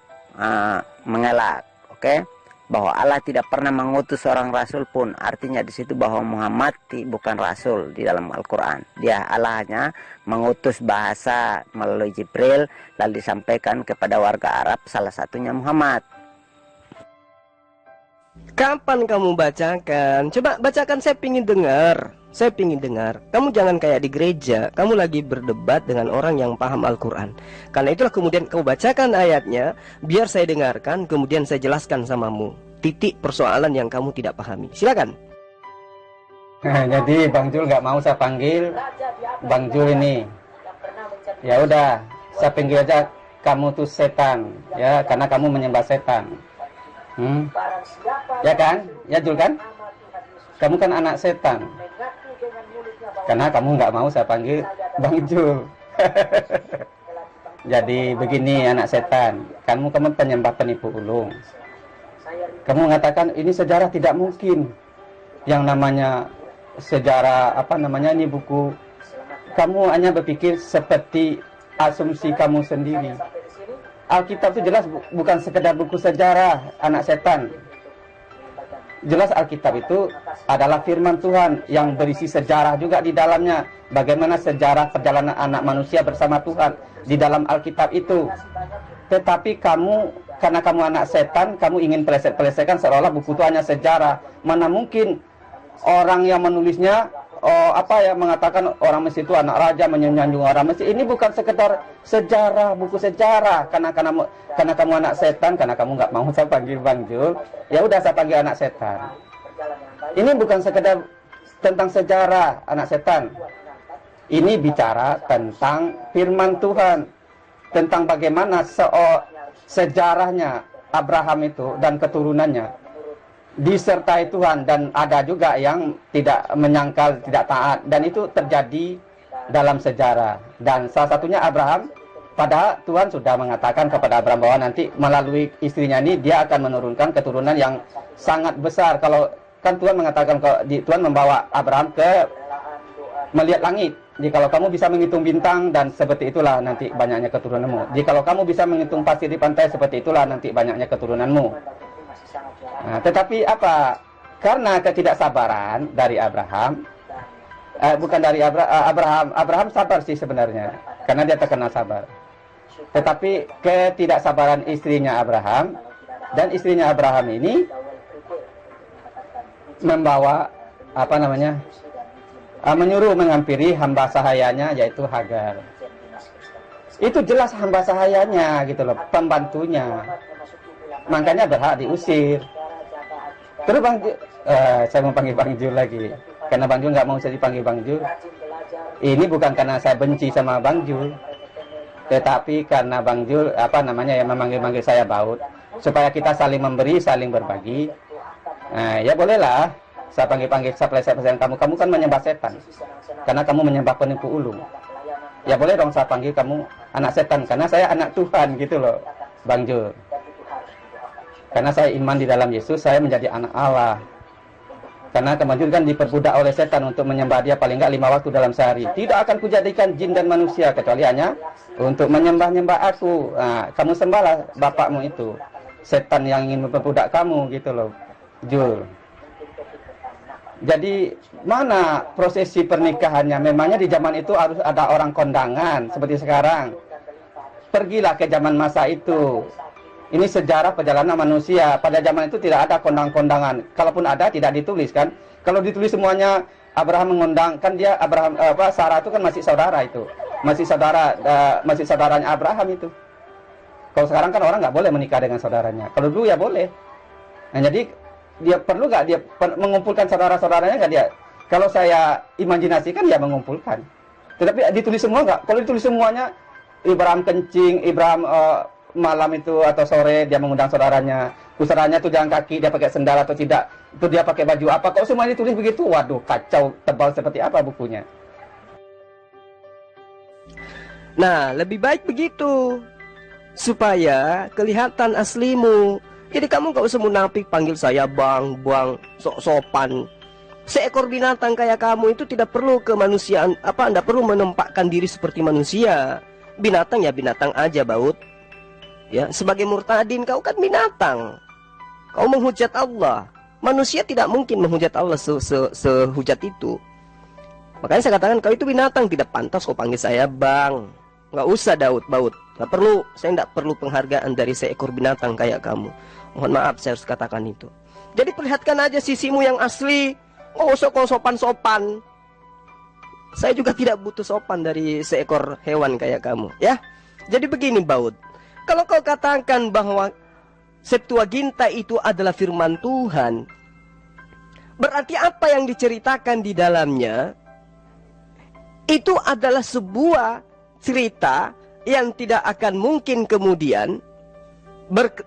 mengelak, oke? Bahwa Allah tidak pernah mengutus seorang rasul pun, artinya di situ bahwa Muhammad bukan rasul di dalam Al-Quran. Allah hanya mengutus bahasa melalui Jibril, lalu disampaikan kepada warga Arab, salah satunya Muhammad. Kapan kamu bacakan? Coba bacakan, saya pingin dengar. Saya pingin dengar. Kamu jangan kayak di gereja, kamu lagi berdebat dengan orang yang paham Al-Quran. Karena itulah kemudian kamu bacakan ayatnya, biar saya dengarkan, kemudian saya jelaskan samamu titik persoalan yang kamu tidak pahami. Silakan. Jadi Bang Jul nggak mau saya panggil Bang Jul ini. Ya udah, saya panggil aja kamu tuh setan, ya, karena kamu menyembah setan. Ya kan? Ya Jul kan? Kamu kan anak setan. Karena kamu nggak mau saya panggil Bang Jul. Jadi begini anak setan, kamu penyembah penipu ulung. Kamu mengatakan ini sejarah tidak mungkin. Yang namanya sejarah ini buku. Kamu hanya berpikir seperti asumsi kamu sendiri. Alkitab itu jelas bukan sekedar buku sejarah, anak setan. Jelas Alkitab itu adalah firman Tuhan yang berisi sejarah juga di dalamnya. Bagaimana sejarah perjalanan anak manusia bersama Tuhan di dalam Alkitab itu. Tetapi kamu, karena kamu anak setan, kamu ingin peleset-pelesetkan seolah-olah buku itu hanya sejarah. Mana mungkin orang yang menulisnya mengatakan orang Mesir itu anak raja, menyanjung orang Mesir. Ini bukan sekedar sejarah, buku sejarah. Karena kamu anak setan, karena kamu nggak mau saya panggil Bang Jul, ya udah saya panggil anak setan. Ini bukan sekedar tentang sejarah, anak setan. Ini bicara tentang firman Tuhan, tentang bagaimana sejarahnya Abraham itu dan keturunannya disertai Tuhan, dan ada juga yang tidak menyangkal, tidak taat, dan itu terjadi dalam sejarah. Dan salah satunya Abraham, padahal Tuhan sudah mengatakan kepada Abraham bahwa nanti melalui istrinya ini dia akan menurunkan keturunan yang sangat besar. Kalau kan Tuhan mengatakan, Tuhan membawa Abraham ke melihat langit. Jikalau kamu bisa menghitung bintang, dan seperti itulah nanti banyaknya keturunanmu. Jikalau kamu bisa menghitung pasir di pantai, seperti itulah nanti banyaknya keturunanmu. Nah, tetapi apa? Karena ketidaksabaran dari Abraham, Abraham sabar sih sebenarnya, karena dia terkenal sabar. Tetapi ketidaksabaran istrinya Abraham, dan istrinya Abraham ini membawa menyuruh menghampiri hamba sahayanya, yaitu Hagar. Itu jelas hamba sahayanya gitu loh, pembantunya. Makanya berhak diusir. Terus saya mau panggil Bang Jul lagi, karena Bang Jul nggak mau saya dipanggil Bang Jul. Ini bukan karena saya benci sama Bang Jul, tetapi karena Bang Jul memanggil saya Baut, supaya kita saling memberi, saling berbagi. Ya bolehlah saya panggil saya kamu kan menyembah setan, karena kamu menyembah penipu ulung. Ya boleh dong saya panggil kamu anak setan, karena saya anak Tuhan gitu loh, Bang Jul. Karena saya iman di dalam Yesus, saya menjadi anak Allah. Karena kemajuan kan diperbudak oleh setan untuk menyembah dia paling enggak 5 waktu dalam sehari. Tidak akan kujadikan jin dan manusia, kecuali hanya untuk menyembah-nyembah aku. Nah, kamu sembahlah bapakmu itu, setan yang ingin memperbudak kamu gitu loh, Jul. Jadi mana prosesi pernikahannya? Memangnya di zaman itu harus ada orang kondangan seperti sekarang. Pergilah ke zaman masa itu. Ini sejarah perjalanan manusia. Pada zaman itu tidak ada kondang-kondangan. Kalaupun ada, tidak ditulis kan. Kalau ditulis semuanya Abraham mengundang, kan dia Sarah itu kan masih saudara itu. Masih saudaranya Abraham itu. Kalau sekarang kan orang nggak boleh menikah dengan saudaranya. Kalau dulu ya boleh. Nah, jadi dia perlu nggak dia mengumpulkan saudara-saudaranya nggak dia? Kalau saya imajinasikan ya mengumpulkan. Tetapi ditulis semua nggak? Kalau ditulis semuanya, Ibrahim kencing, Ibrahim malam itu atau sore dia mengundang saudaranya, Pusaranya tuh jalan kaki, dia pakai sendal atau tidak, itu dia pakai baju apa, kok semua ditulis begitu? Waduh, kacau, tebal seperti apa bukunya. Nah, lebih baik begitu, supaya kelihatan aslimu. Jadi kamu gak usah munafik, panggil saya bang, sok sopan. Seekor binatang kayak kamu itu tidak perlu kemanusiaan, tidak perlu menempatkan diri seperti manusia. Binatang ya binatang aja, Baut. Ya, sebagai murtadin kau kan binatang. Kau menghujat Allah. Manusia tidak mungkin menghujat Allah sehujat itu. Makanya saya katakan kau itu binatang, tidak pantas kau panggil saya bang. Nggak usah Baut. Nggak perlu, saya nggak perlu penghargaan dari seekor binatang kayak kamu. Mohon maaf saya harus katakan itu. Jadi perlihatkan aja sisimu yang asli. Nggak usah kau sopan-sopan. Saya juga tidak butuh sopan dari seekor hewan kayak kamu, ya. Jadi begini Baut, kalau kau katakan bahwa Septuaginta itu adalah firman Tuhan, berarti apa yang diceritakan di dalamnya itu adalah sebuah cerita yang tidak akan mungkin kemudian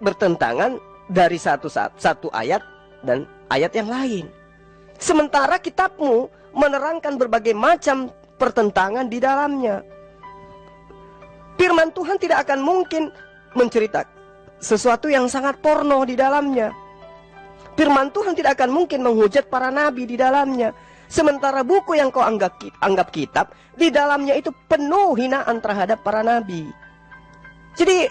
bertentangan dari satu ayat dan ayat yang lain. Sementara kitabmu menerangkan berbagai macam pertentangan di dalamnya. Firman Tuhan tidak akan mungkin menceritakan sesuatu yang sangat porno di dalamnya. Firman Tuhan tidak akan mungkin menghujat para nabi di dalamnya. Sementara buku yang kau anggap kitab, di dalamnya itu penuh hinaan terhadap para nabi. Jadi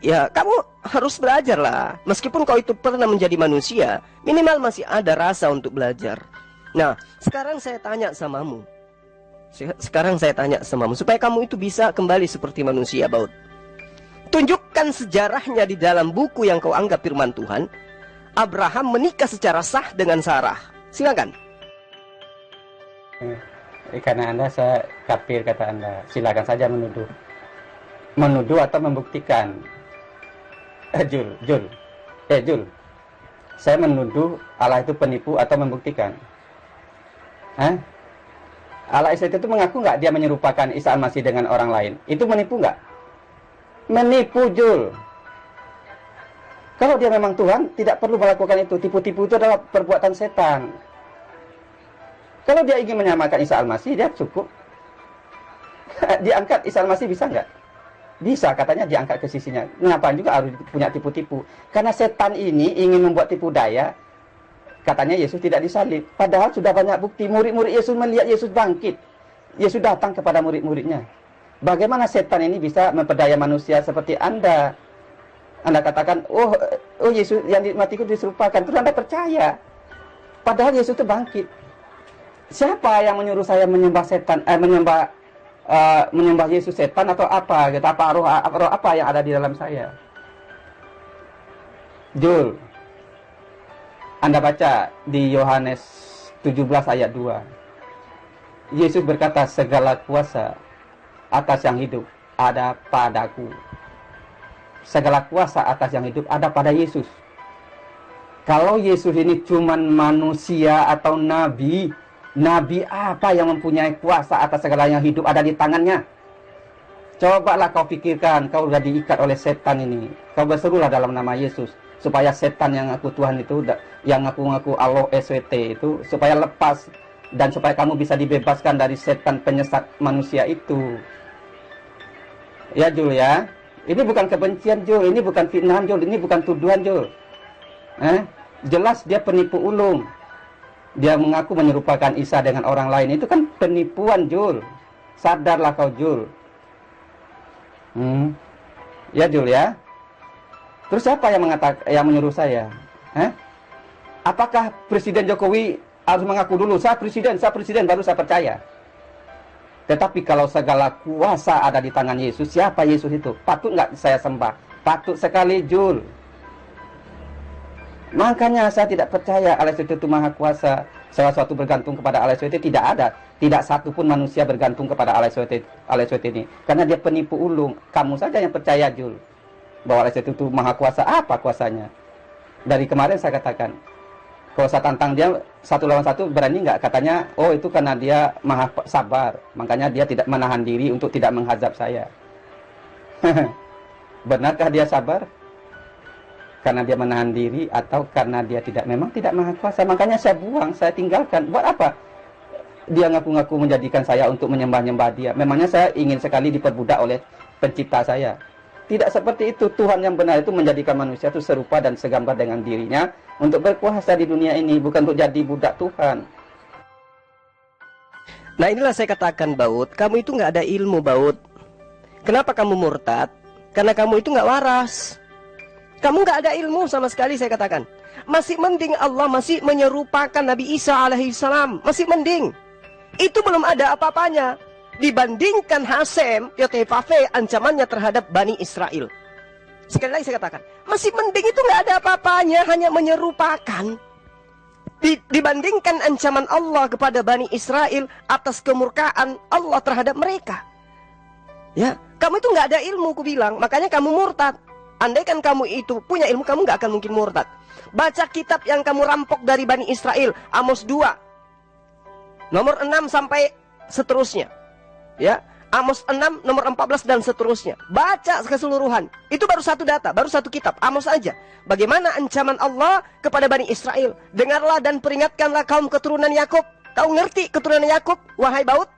ya kamu harus belajar lah. Meskipun kau itu pernah menjadi manusia, minimal masih ada rasa untuk belajar. Nah, sekarang saya tanya samamu. Supaya kamu itu bisa kembali seperti manusia, Baut. Tunjukkan sejarahnya di dalam buku yang kau anggap firman Tuhan. Abraham menikah secara sah dengan Sarah. Silakan. Karena Anda saya kafir kata Anda. Silakan saja menuduh. Menuduh atau membuktikan. Jul. Saya menuduh Allah itu penipu atau membuktikan. Allah Isa itu mengaku nggak dia menyerupakan Isa Al-Masih dengan orang lain? Itu menipu nggak? Menipu, Jul. Kalau dia memang Tuhan, tidak perlu melakukan itu. Tipu-tipu itu adalah perbuatan setan. Kalau dia ingin menyamakan Isa Al-Masih, dia cukup diangkat Isa Al-Masih, bisa nggak? Bisa, katanya diangkat ke sisinya. Ngapain juga harus punya tipu-tipu? Karena setan ini ingin membuat tipu daya. Katanya Yesus tidak disalib. Padahal sudah banyak bukti. Murid-murid Yesus melihat Yesus bangkit. Yesus datang kepada murid-muridnya. Bagaimana setan ini bisa memperdaya manusia seperti Anda? Anda katakan, oh Yesus yang matiku diserupakan. Terus Anda percaya. Padahal Yesus itu bangkit. Siapa yang menyuruh saya menyembah setan? Menyembah Yesus setan atau apa? Gitu, roh apa yang ada di dalam saya? Jul, Anda baca di Yohanes 17 ayat 2. Yesus berkata, segala kuasa atas yang hidup ada padaku. Segala kuasa atas yang hidup ada pada Yesus. Kalau Yesus ini cuman manusia atau nabi, nabi apa yang mempunyai kuasa atas segala yang hidup ada di tangannya? Cobalah kau pikirkan, kau sudah diikat oleh setan ini. Kau berserulah dalam nama Yesus, supaya setan yang ngaku Tuhan itu, yang ngaku-ngaku Allah SWT itu, supaya lepas, dan supaya kamu bisa dibebaskan dari setan penyesat manusia itu. Ya Jul ya, ini bukan kebencian Jul, ini bukan fitnahan Jul, ini bukan tuduhan Jul. Jelas dia penipu ulung. Dia mengaku menyerupakan Isa dengan orang lain, itu kan penipuan Jul. Sadarlah kau Jul. Ya Jul ya. Terus siapa yang menyuruh saya? Apakah Presiden Jokowi harus mengaku dulu saya presiden baru saya percaya? Tetapi kalau segala kuasa ada di tangan Yesus, siapa Yesus itu? Patut nggak saya sembah? Patut sekali Jul. Makanya saya tidak percaya Allah SWT itu maha kuasa. Segala sesuatu bergantung kepada Allah SWT, tidak ada. Tidak satu pun manusia bergantung kepada Allah SWT ini. Karena dia penipu ulung. Kamu saja yang percaya Jul bahwa Allah SWT itu maha kuasa. Apa kuasanya? Dari kemarin saya katakan, kalau saya tantang dia 1 lawan 1, berani nggak? Katanya, oh itu karena dia maha sabar, makanya dia tidak menahan diri untuk tidak menghazab saya. Benarkah dia sabar? karena dia menahan diri atau karena dia memang tidak maha kuasa. Makanya saya buang, saya tinggalkan. Buat apa? Dia ngaku-ngaku menjadikan saya untuk menyembah-nyembah dia. Memangnya saya ingin sekali diperbudak oleh pencipta saya. Tidak seperti itu. Tuhan yang benar itu menjadikan manusia itu serupa dan segambar dengan dirinya untuk berkuasa di dunia ini, bukan untuk jadi budak Tuhan. Nah inilah saya katakan, Baut, kamu itu nggak ada ilmu, Baut. Kenapa kamu murtad? Karena kamu itu nggak waras. Kamu nggak ada ilmu sama sekali, saya katakan. Masih mending Allah masih menyerupakan Nabi Isa alaihissalam. Masih mending. Itu belum ada apa-apanya dibandingkan Hasem, Yotefafe, ancamannya terhadap Bani Israel. Sekali lagi saya katakan, masih mending, itu nggak ada apa-apanya, hanya menyerupakan. Dibandingkan ancaman Allah kepada Bani Israel atas kemurkaan Allah terhadap mereka. Ya, kamu itu nggak ada ilmu, ku bilang. Makanya kamu murtad. Andaikan kamu itu punya ilmu, kamu nggak akan mungkin murtad. Baca kitab yang kamu rampok dari Bani Israel, Amos 2 nomor 6 sampai seterusnya. Ya, Amos 6 nomor 14 dan seterusnya. Baca keseluruhan. Itu baru satu data, baru satu kitab, Amos aja. Bagaimana ancaman Allah kepada Bani Israel. Dengarlah dan peringatkanlah kaum keturunan Yakub. Kau ngerti keturunan Yakub, wahai Baut?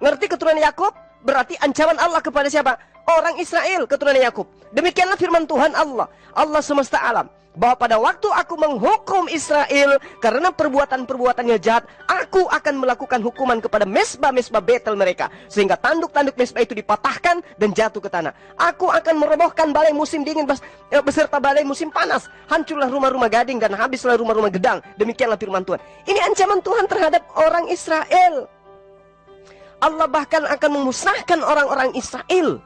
Ngerti keturunan Yakub? Berarti ancaman Allah kepada siapa? Orang Israel, keturunan Yakub. Demikianlah firman Tuhan Allah, Allah semesta alam, bahwa pada waktu aku menghukum Israel karena perbuatan-perbuatannya jahat, aku akan melakukan hukuman kepada mesbah-mesbah Betel mereka, sehingga tanduk-tanduk mesbah itu dipatahkan dan jatuh ke tanah. Aku akan merobohkan balai musim dingin beserta balai musim panas. Hancurlah rumah-rumah gading dan habislah rumah-rumah gedang. Demikianlah firman Tuhan. Ini ancaman Tuhan terhadap orang Israel. Allah bahkan akan memusnahkan orang-orang Israel.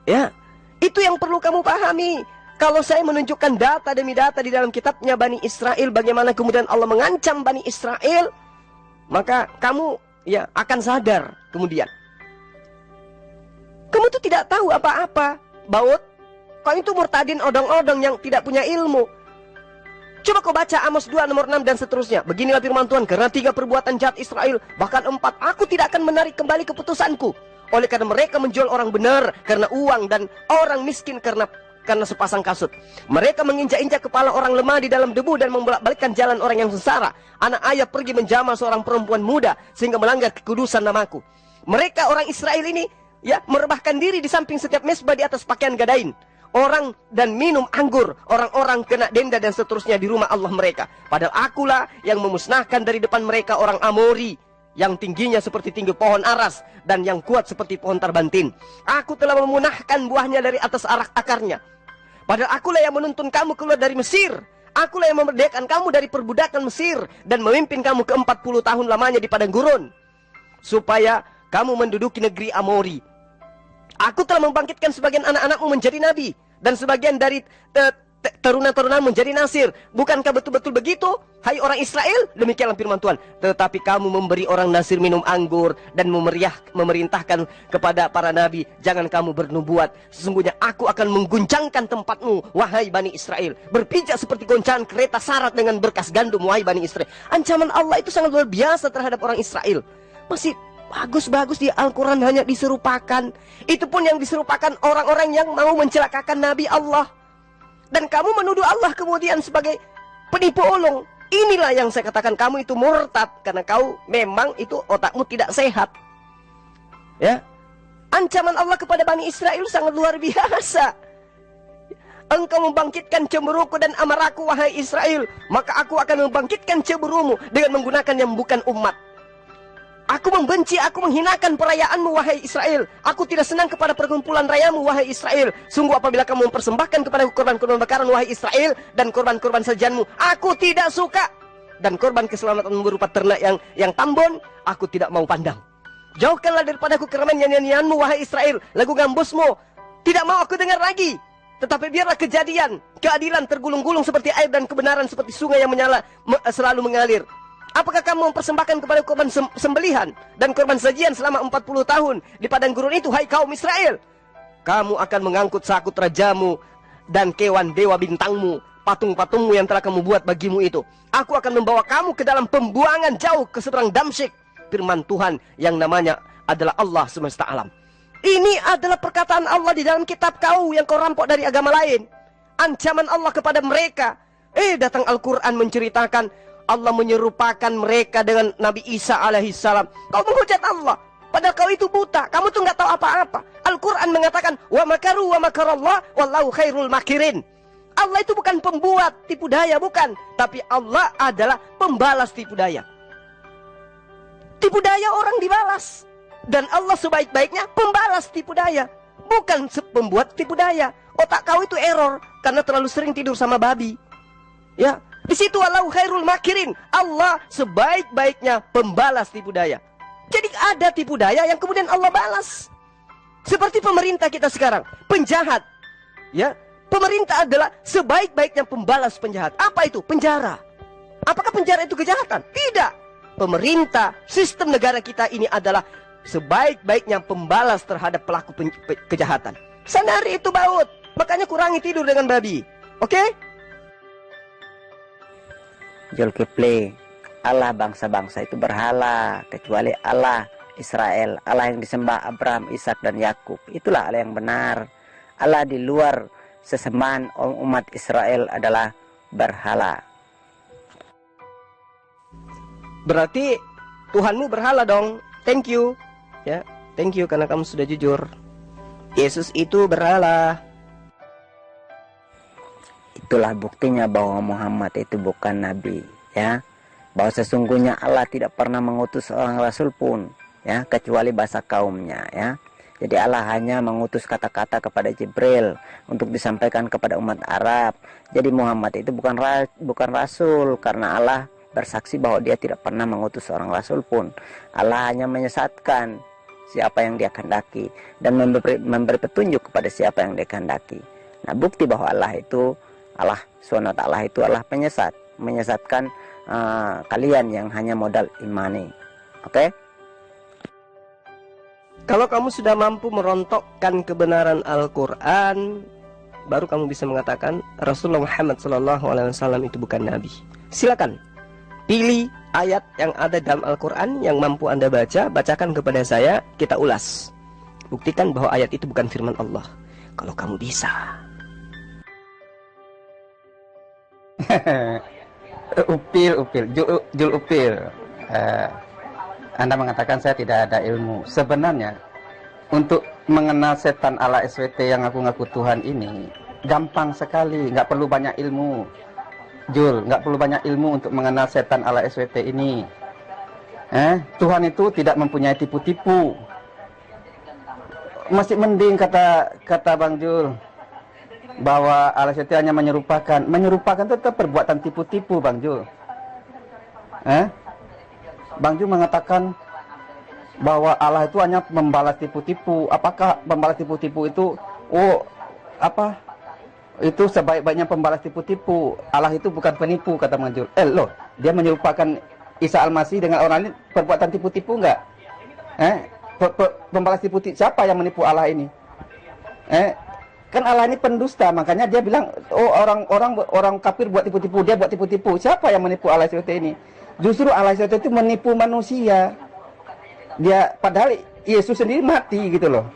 Ya, itu yang perlu kamu pahami. Kalau saya menunjukkan data demi data di dalam kitabnya Bani Israel, bagaimana kemudian Allah mengancam Bani Israel, maka kamu ya akan sadar kemudian. Kamu tuh tidak tahu apa-apa, Baut. Kau itu murtadin odong-odong yang tidak punya ilmu. Coba kau baca Amos 2 nomor 6 dan seterusnya. Beginilah firman Tuhan, karena 3 perbuatan jahat Israel, bahkan 4, aku tidak akan menarik kembali keputusanku. Oleh karena mereka menjual orang benar karena uang dan orang miskin karena sepasang kasut. Mereka menginjak-injak kepala orang lemah di dalam debu dan membolak-balikkan jalan orang yang sengsara. Anak ayah pergi menjamah seorang perempuan muda sehingga melanggar kekudusan namaku. Mereka orang Israel ini ya merebahkan diri di samping setiap mesbah di atas pakaian gadain. Orang dan minum anggur, orang-orang kena denda dan seterusnya di rumah Allah mereka. Padahal akulah yang memusnahkan dari depan mereka orang Amori, yang tingginya seperti tinggi pohon aras dan yang kuat seperti pohon tarbantin. Aku telah memunahkan buahnya dari atas akarnya. Padahal akulah yang menuntun kamu keluar dari Mesir. Akulah yang memerdekakan kamu dari perbudakan Mesir dan memimpin kamu ke 40 tahun lamanya di padang gurun, supaya kamu menduduki negeri Amori. Aku telah membangkitkan sebagian anak-anakmu menjadi nabi dan sebagian dari teruna-teruna menjadi nasir. Bukankah betul-betul begitu, hai orang Israel? Demikianlah firman Tuhan. Tetapi kamu memberi orang nasir minum anggur dan memerintahkan kepada para nabi, jangan kamu bernubuat. Sesungguhnya aku akan mengguncangkan tempatmu, wahai Bani Israel. Berpijak seperti goncangan kereta sarat dengan berkas gandum, wahai Bani Israel. Ancaman Allah itu sangat luar biasa terhadap orang Israel. Masih bagus-bagus di Al-Quran hanya diserupakan. Itu pun yang diserupakan orang-orang yang mau mencelakakan Nabi Allah. Dan kamu menuduh Allah kemudian sebagai penipu ulung. Inilah yang saya katakan, kamu itu murtad, karena kau memang itu otakmu tidak sehat. Ya, ancaman Allah kepada Bani Israel sangat luar biasa. Engkau membangkitkan cemburuku dan amarahku, wahai Israel, maka aku akan membangkitkan cemburumu dengan menggunakan yang bukan umat. Aku membenci, aku menghinakan perayaanmu, wahai Israel. Aku tidak senang kepada perkumpulan rayamu, wahai Israel. Sungguh apabila kamu mempersembahkan kepada korban-korban bakaran, wahai Israel, dan korban-korban sajianmu, aku tidak suka. Dan korban keselamatanmu berupa ternak yang tambun, aku tidak mau pandang. Jauhkanlah daripadaku keramaian nyanyianmu, wahai Israel. Lagu gambusmu tidak mau aku dengar lagi. Tetapi biarlah kejadian, keadilan tergulung-gulung seperti air dan kebenaran seperti sungai yang selalu mengalir. Apakah kamu mempersembahkan kepada korban sembelihan dan korban sajian selama 40 tahun di padang gurun itu, hai kaum Israel? Kamu akan mengangkut sakut rajamu dan kewan dewa bintangmu, patung-patungmu yang telah kamu buat bagimu itu. Aku akan membawa kamu ke dalam pembuangan jauh ke seberang Damsyik. Firman Tuhan yang namanya adalah Allah semesta alam. Ini adalah perkataan Allah di dalam kitab kau yang kau rampok dari agama lain. ancaman Allah kepada mereka. Datang Al-Quran menceritakan Allah menyerupakan mereka dengan Nabi Isa alaihissalam. Kau menghujat Allah, padahal kau itu buta. Kamu tuh nggak tahu apa-apa. Al-Quran mengatakan, wa makaru wa makarallah wallahu khairul makirin. Allah itu bukan pembuat tipu daya, bukan. Tapi Allah adalah pembalas tipu daya. Tipu daya orang dibalas. Dan Allah sebaik-baiknya pembalas tipu daya, bukan pembuat tipu daya. Otak kau itu error karena terlalu sering tidur sama babi. Ya, di situ wallahu khairul makirin. Allah sebaik-baiknya pembalas tipu daya. Jadi ada tipu daya yang kemudian Allah balas. Seperti pemerintah kita sekarang, penjahat. Ya, pemerintah adalah sebaik-baiknya pembalas penjahat. Apa itu? Penjara. Apakah penjara itu kejahatan? Tidak. Pemerintah, sistem negara kita ini adalah sebaik-baiknya pembalas terhadap pelaku kejahatan. Sadari itu baut. Makanya kurangi tidur dengan babi. Oke? Zulkifli, Allah bangsa-bangsa itu berhala kecuali Allah Israel, Allah yang disembah Abraham, Ishak dan Yakub. Itulah Allah yang benar. Allah di luar sesembahan umat Israel adalah berhala. Berarti Tuhanmu berhala dong. Thank you. Ya, thank you karena kamu sudah jujur. Yesus itu berhala. Itulah buktinya bahwa Muhammad itu bukan nabi, ya. Bahwa sesungguhnya Allah tidak pernah mengutus seorang rasul pun, ya, kecuali bahasa kaumnya, ya. Jadi Allah hanya mengutus kata-kata kepada Jibril untuk disampaikan kepada umat Arab. Jadi Muhammad itu bukan rasul karena Allah bersaksi bahwa dia tidak pernah mengutus seorang rasul pun. Allah hanya menyesatkan siapa yang dia kehendaki dan memberi petunjuk kepada siapa yang dia kehendaki. Nah, bukti bahwa Allah SWT itu Allah penyesat, menyesatkan kalian yang hanya modal imani. Oke? Kalau kamu sudah mampu merontokkan kebenaran Al-Quran, baru kamu bisa mengatakan Rasulullah Muhammad SAW itu bukan nabi. Silakan pilih ayat yang ada dalam Al-Quran yang mampu Anda baca, bacakan kepada saya, kita ulas. Buktikan bahwa ayat itu bukan firman Allah. Kalau kamu bisa. Jul Upil. Anda mengatakan saya tidak ada ilmu. Sebenarnya untuk mengenal setan ala SWT yang ngaku-ngaku Tuhan ini gampang sekali, nggak perlu banyak ilmu. Jul, nggak perlu banyak ilmu untuk mengenal setan ala SWT ini. Tuhan itu tidak mempunyai tipu-tipu. Masih mending kata Bang Jul bahwa ala SWT hanya menyerupakan itu tetap perbuatan tipu-tipu, Bang Jul. Bang Jul mengatakan bahwa Allah itu hanya membalas tipu-tipu. Apakah membalas tipu-tipu itu itu sebaik-baiknya pembalas tipu-tipu? Allah itu bukan penipu, kata Bang Jul. Dia menyerupakan Isa Al-Masih dengan orang lain, perbuatan tipu-tipu enggak? Pembalas tipu-tipu, siapa yang menipu Allah ini? Kan Allah ini pendusta, makanya dia bilang, orang kafir buat tipu-tipu, dia buat tipu-tipu. Siapa yang menipu Allah SWT ini? Justru Allah SWT itu menipu manusia. Padahal Yesus sendiri mati gitu loh.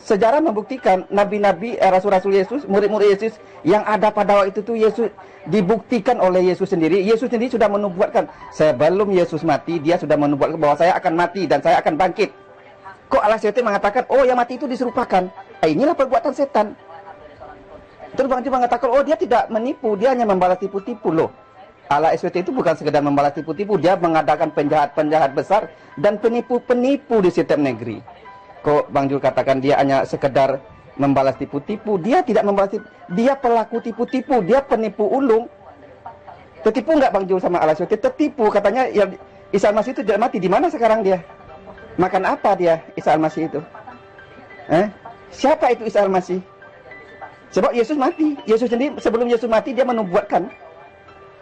Sejarah membuktikan nabi-nabi, rasul-rasul Yesus, murid-murid Yesus yang ada pada waktu itu Yesus dibuktikan oleh Yesus sendiri. Yesus sendiri sudah menubuatkan sebelum Yesus mati, dia sudah menubuatkan bahwa saya akan mati dan saya akan bangkit. Kok Allah SWT mengatakan, yang mati itu diserupakan? Inilah perbuatan setan. Terus Bang Jul mengatakan, dia tidak menipu, dia hanya membalas tipu-tipu loh. Allah SWT itu bukan sekedar membalas tipu-tipu, dia mengadakan penjahat-penjahat besar dan penipu-penipu di setiap negeri. Kok Bang Jul katakan dia hanya sekedar membalas tipu-tipu? Dia tidak membalas tipu, dia pelaku tipu-tipu, dia penipu ulung. Tertipu nggak Bang Jul sama Allah SWT? Tertipu, katanya ya, Isa Al-Masih itu tidak mati. Di mana sekarang dia? Makan apa dia, Isa Al-Masih itu? Siapa itu Isa Al-Masih? Sebab Yesus mati. Yesus sendiri sebelum Yesus mati dia menubuatkan.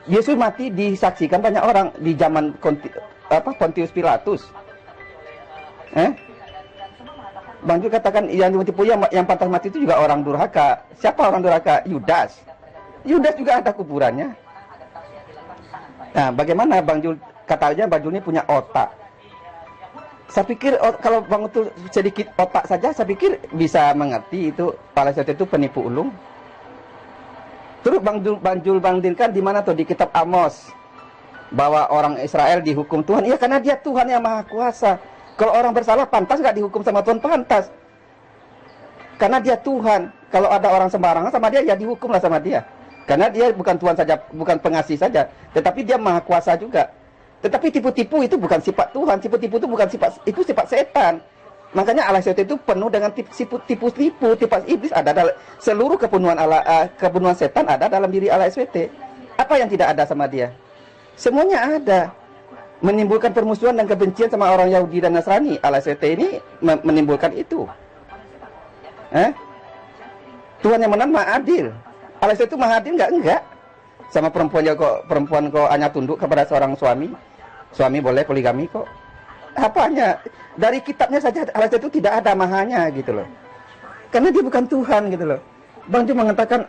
Yesus mati disaksikan banyak orang di zaman Pontius Pilatus. Bang Jul katakan yang ditipu yang pantas mati itu juga orang durhaka. Siapa orang durhaka? Yudas. Yudas juga ada kuburannya. Nah, bagaimana Bang Jul katanya Bang Jul ini punya otak. Saya pikir kalau Bang itu sedikit otak saja, saya pikir bisa mengerti itu Palestina itu penipu ulung. Terus Bang Jul bandingkan di mana tuh di kitab Amos bahwa orang Israel dihukum Tuhan. Ya karena dia Tuhan yang maha kuasa. Kalau orang bersalah pantas nggak dihukum sama Tuhan? Pantas. Karena dia Tuhan. Kalau ada orang sembarangan sama dia, ya dihukumlah sama dia. Karena dia bukan Tuhan saja, bukan pengasih saja, tetapi dia maha kuasa juga. Tetapi tipu-tipu itu bukan sifat Tuhan. Tipu-tipu itu bukan sifat, itu sifat setan. Makanya LSWT itu penuh dengan tipu-tipu, sifat iblis ada dalam seluruh kepenuhan setan ada dalam diri LSWT. Apa yang tidak ada sama dia? Semuanya ada. Menimbulkan permusuhan dan kebencian sama orang Yahudi dan Nasrani. LSWT ini menimbulkan itu. Tuhan yang menang maha adil. LSWT itu maha adil enggak? Sama perempuan kok hanya tunduk kepada seorang suami. Suami boleh poligami kok. Apanya? Dari kitabnya saja LSWT itu tidak ada mahanya gitu loh. Karena dia bukan Tuhan gitu loh. Bang Jul mengatakan,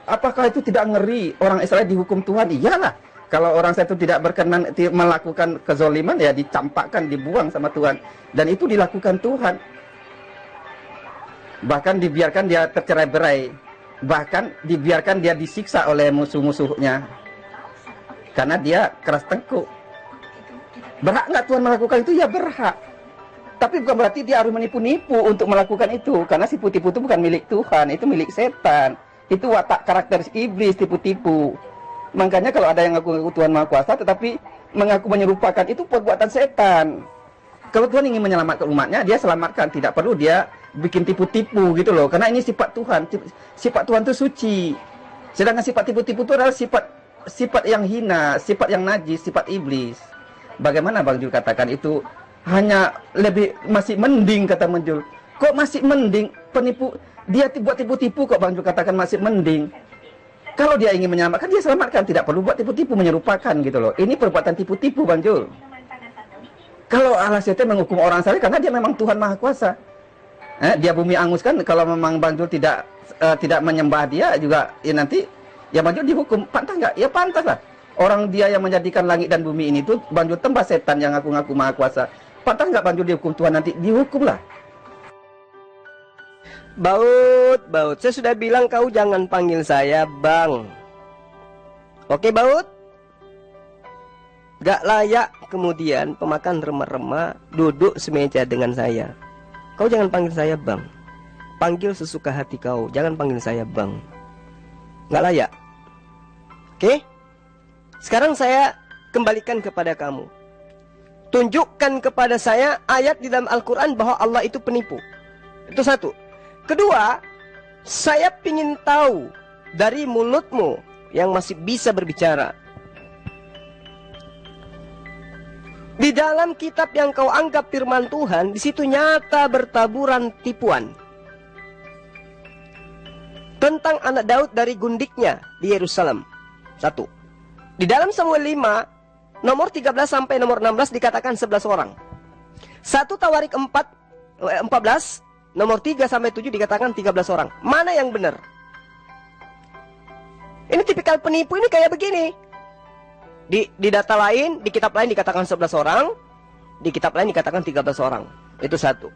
apakah itu tidak ngeri orang Israel dihukum Tuhan? Iyalah. Kalau orang saya itu tidak berkenan melakukan kezoliman, ya dicampakkan, dibuang sama Tuhan. Dan itu dilakukan Tuhan. Bahkan dibiarkan dia tercerai-berai. Bahkan dibiarkan dia disiksa oleh musuh-musuhnya. Karena dia keras tengkuk. Berhak nggak Tuhan melakukan itu? Ya berhak. Tapi bukan berarti dia harus menipu-nipu untuk melakukan itu. Karena si tipu-tipu itu bukan milik Tuhan, itu milik setan. Itu watak karakter iblis, tipu-tipu. Makanya kalau ada yang ngaku-ngaku Tuhan Maha Kuasa tetapi mengaku menyerupakan, itu perbuatan setan. Kalau Tuhan ingin menyelamatkan umatnya, dia selamatkan. Tidak perlu dia bikin tipu-tipu gitu loh. Karena ini sifat Tuhan. Sifat Tuhan itu suci. Sedangkan sifat tipu-tipu itu adalah sifat yang hina, sifat yang najis, sifat iblis. Bagaimana Bang Jul katakan itu hanya lebih masih mending, kata Bang Jul. Kok masih mending? Penipu, dia buat tipu-tipu kok Bang Jul katakan masih mending. Kalau dia ingin menyelamatkan, dia selamatkan. Tidak perlu buat tipu-tipu, menyerupakan gitu loh. Ini perbuatan tipu-tipu Bang Jul. Kalau Allah SWT menghukum orang saleh karena dia memang Tuhan Maha Kuasa. Dia bumi angus kan, kalau memang Bang Jul tidak menyembah dia juga, ya nanti ya Bang Jul dihukum. Pantas nggak? Ya pantas lah. Orang dia yang menjadikan langit dan bumi ini tuh Bang Jul tembak setan yang ngaku-ngaku Maha Kuasa. Pantas nggak Bang Jul dihukum Tuhan nanti? Dihukum lah. Baut, saya sudah bilang kau jangan panggil saya Bang. Oke Baut? Gak layak kemudian pemakan remah-remah duduk semeja dengan saya. Kau jangan panggil saya Bang. Panggil sesuka hati kau, jangan panggil saya Bang. Gak layak. Oke? Sekarang saya kembalikan kepada kamu. Tunjukkan kepada saya ayat di dalam Al-Quran bahwa Allah itu penipu. Itu satu. Kedua, saya ingin tahu dari mulutmu yang masih bisa berbicara. Di dalam kitab yang kau anggap firman Tuhan, di situ nyata bertaburan tipuan tentang anak Daud dari gundiknya di Yerusalem. Satu. Di dalam Samuel 5, nomor 13 sampai nomor 16 dikatakan 11 orang. 1 Tawarik 14, nomor 3 sampai 7 dikatakan 13 orang. Mana yang benar? Ini tipikal penipu ini kayak begini. Di data lain, di kitab lain dikatakan 11 orang, di kitab lain dikatakan 13 orang. Itu satu.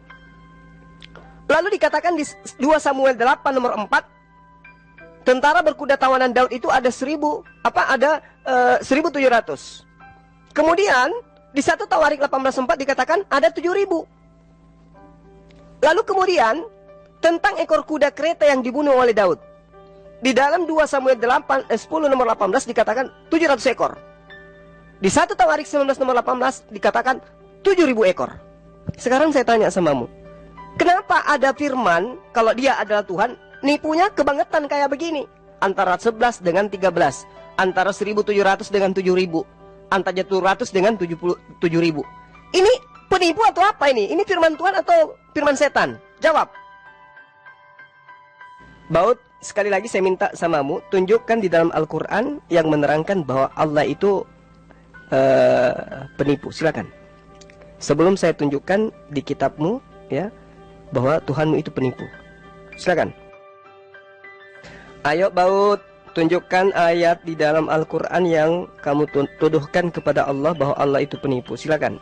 Lalu dikatakan di 2 Samuel 8 nomor 4, tentara berkuda tawanan Daud itu ada 1.700. Kemudian di 1 Tawarik 18:4 dikatakan ada 7.000. Lalu kemudian tentang ekor kuda kereta yang dibunuh oleh Daud. Di dalam 2 Samuel 10 nomor 18 dikatakan 700 ekor. Di 1 Tawarik 19 nomor 18 dikatakan 7.000 ekor. Sekarang saya tanya samamu, kenapa ada firman kalau dia adalah Tuhan, nipunya kebangetan kayak begini? Antara 11 dengan 13, antara 1.700 dengan 7.000, antara 700 dengan 7.000. Ini penipu atau apa ini? Ini firman Tuhan atau firman setan? Jawab. Baut, sekali lagi saya minta samamu, tunjukkan di dalam Al-Quran yang menerangkan bahwa Allah itu penipu. Silakan. Sebelum saya tunjukkan di kitabmu ya bahwa Tuhanmu itu penipu. Silakan. Ayo Baut, tunjukkan ayat di dalam Al-Quran yang kamu tuduhkan kepada Allah bahwa Allah itu penipu. Silakan.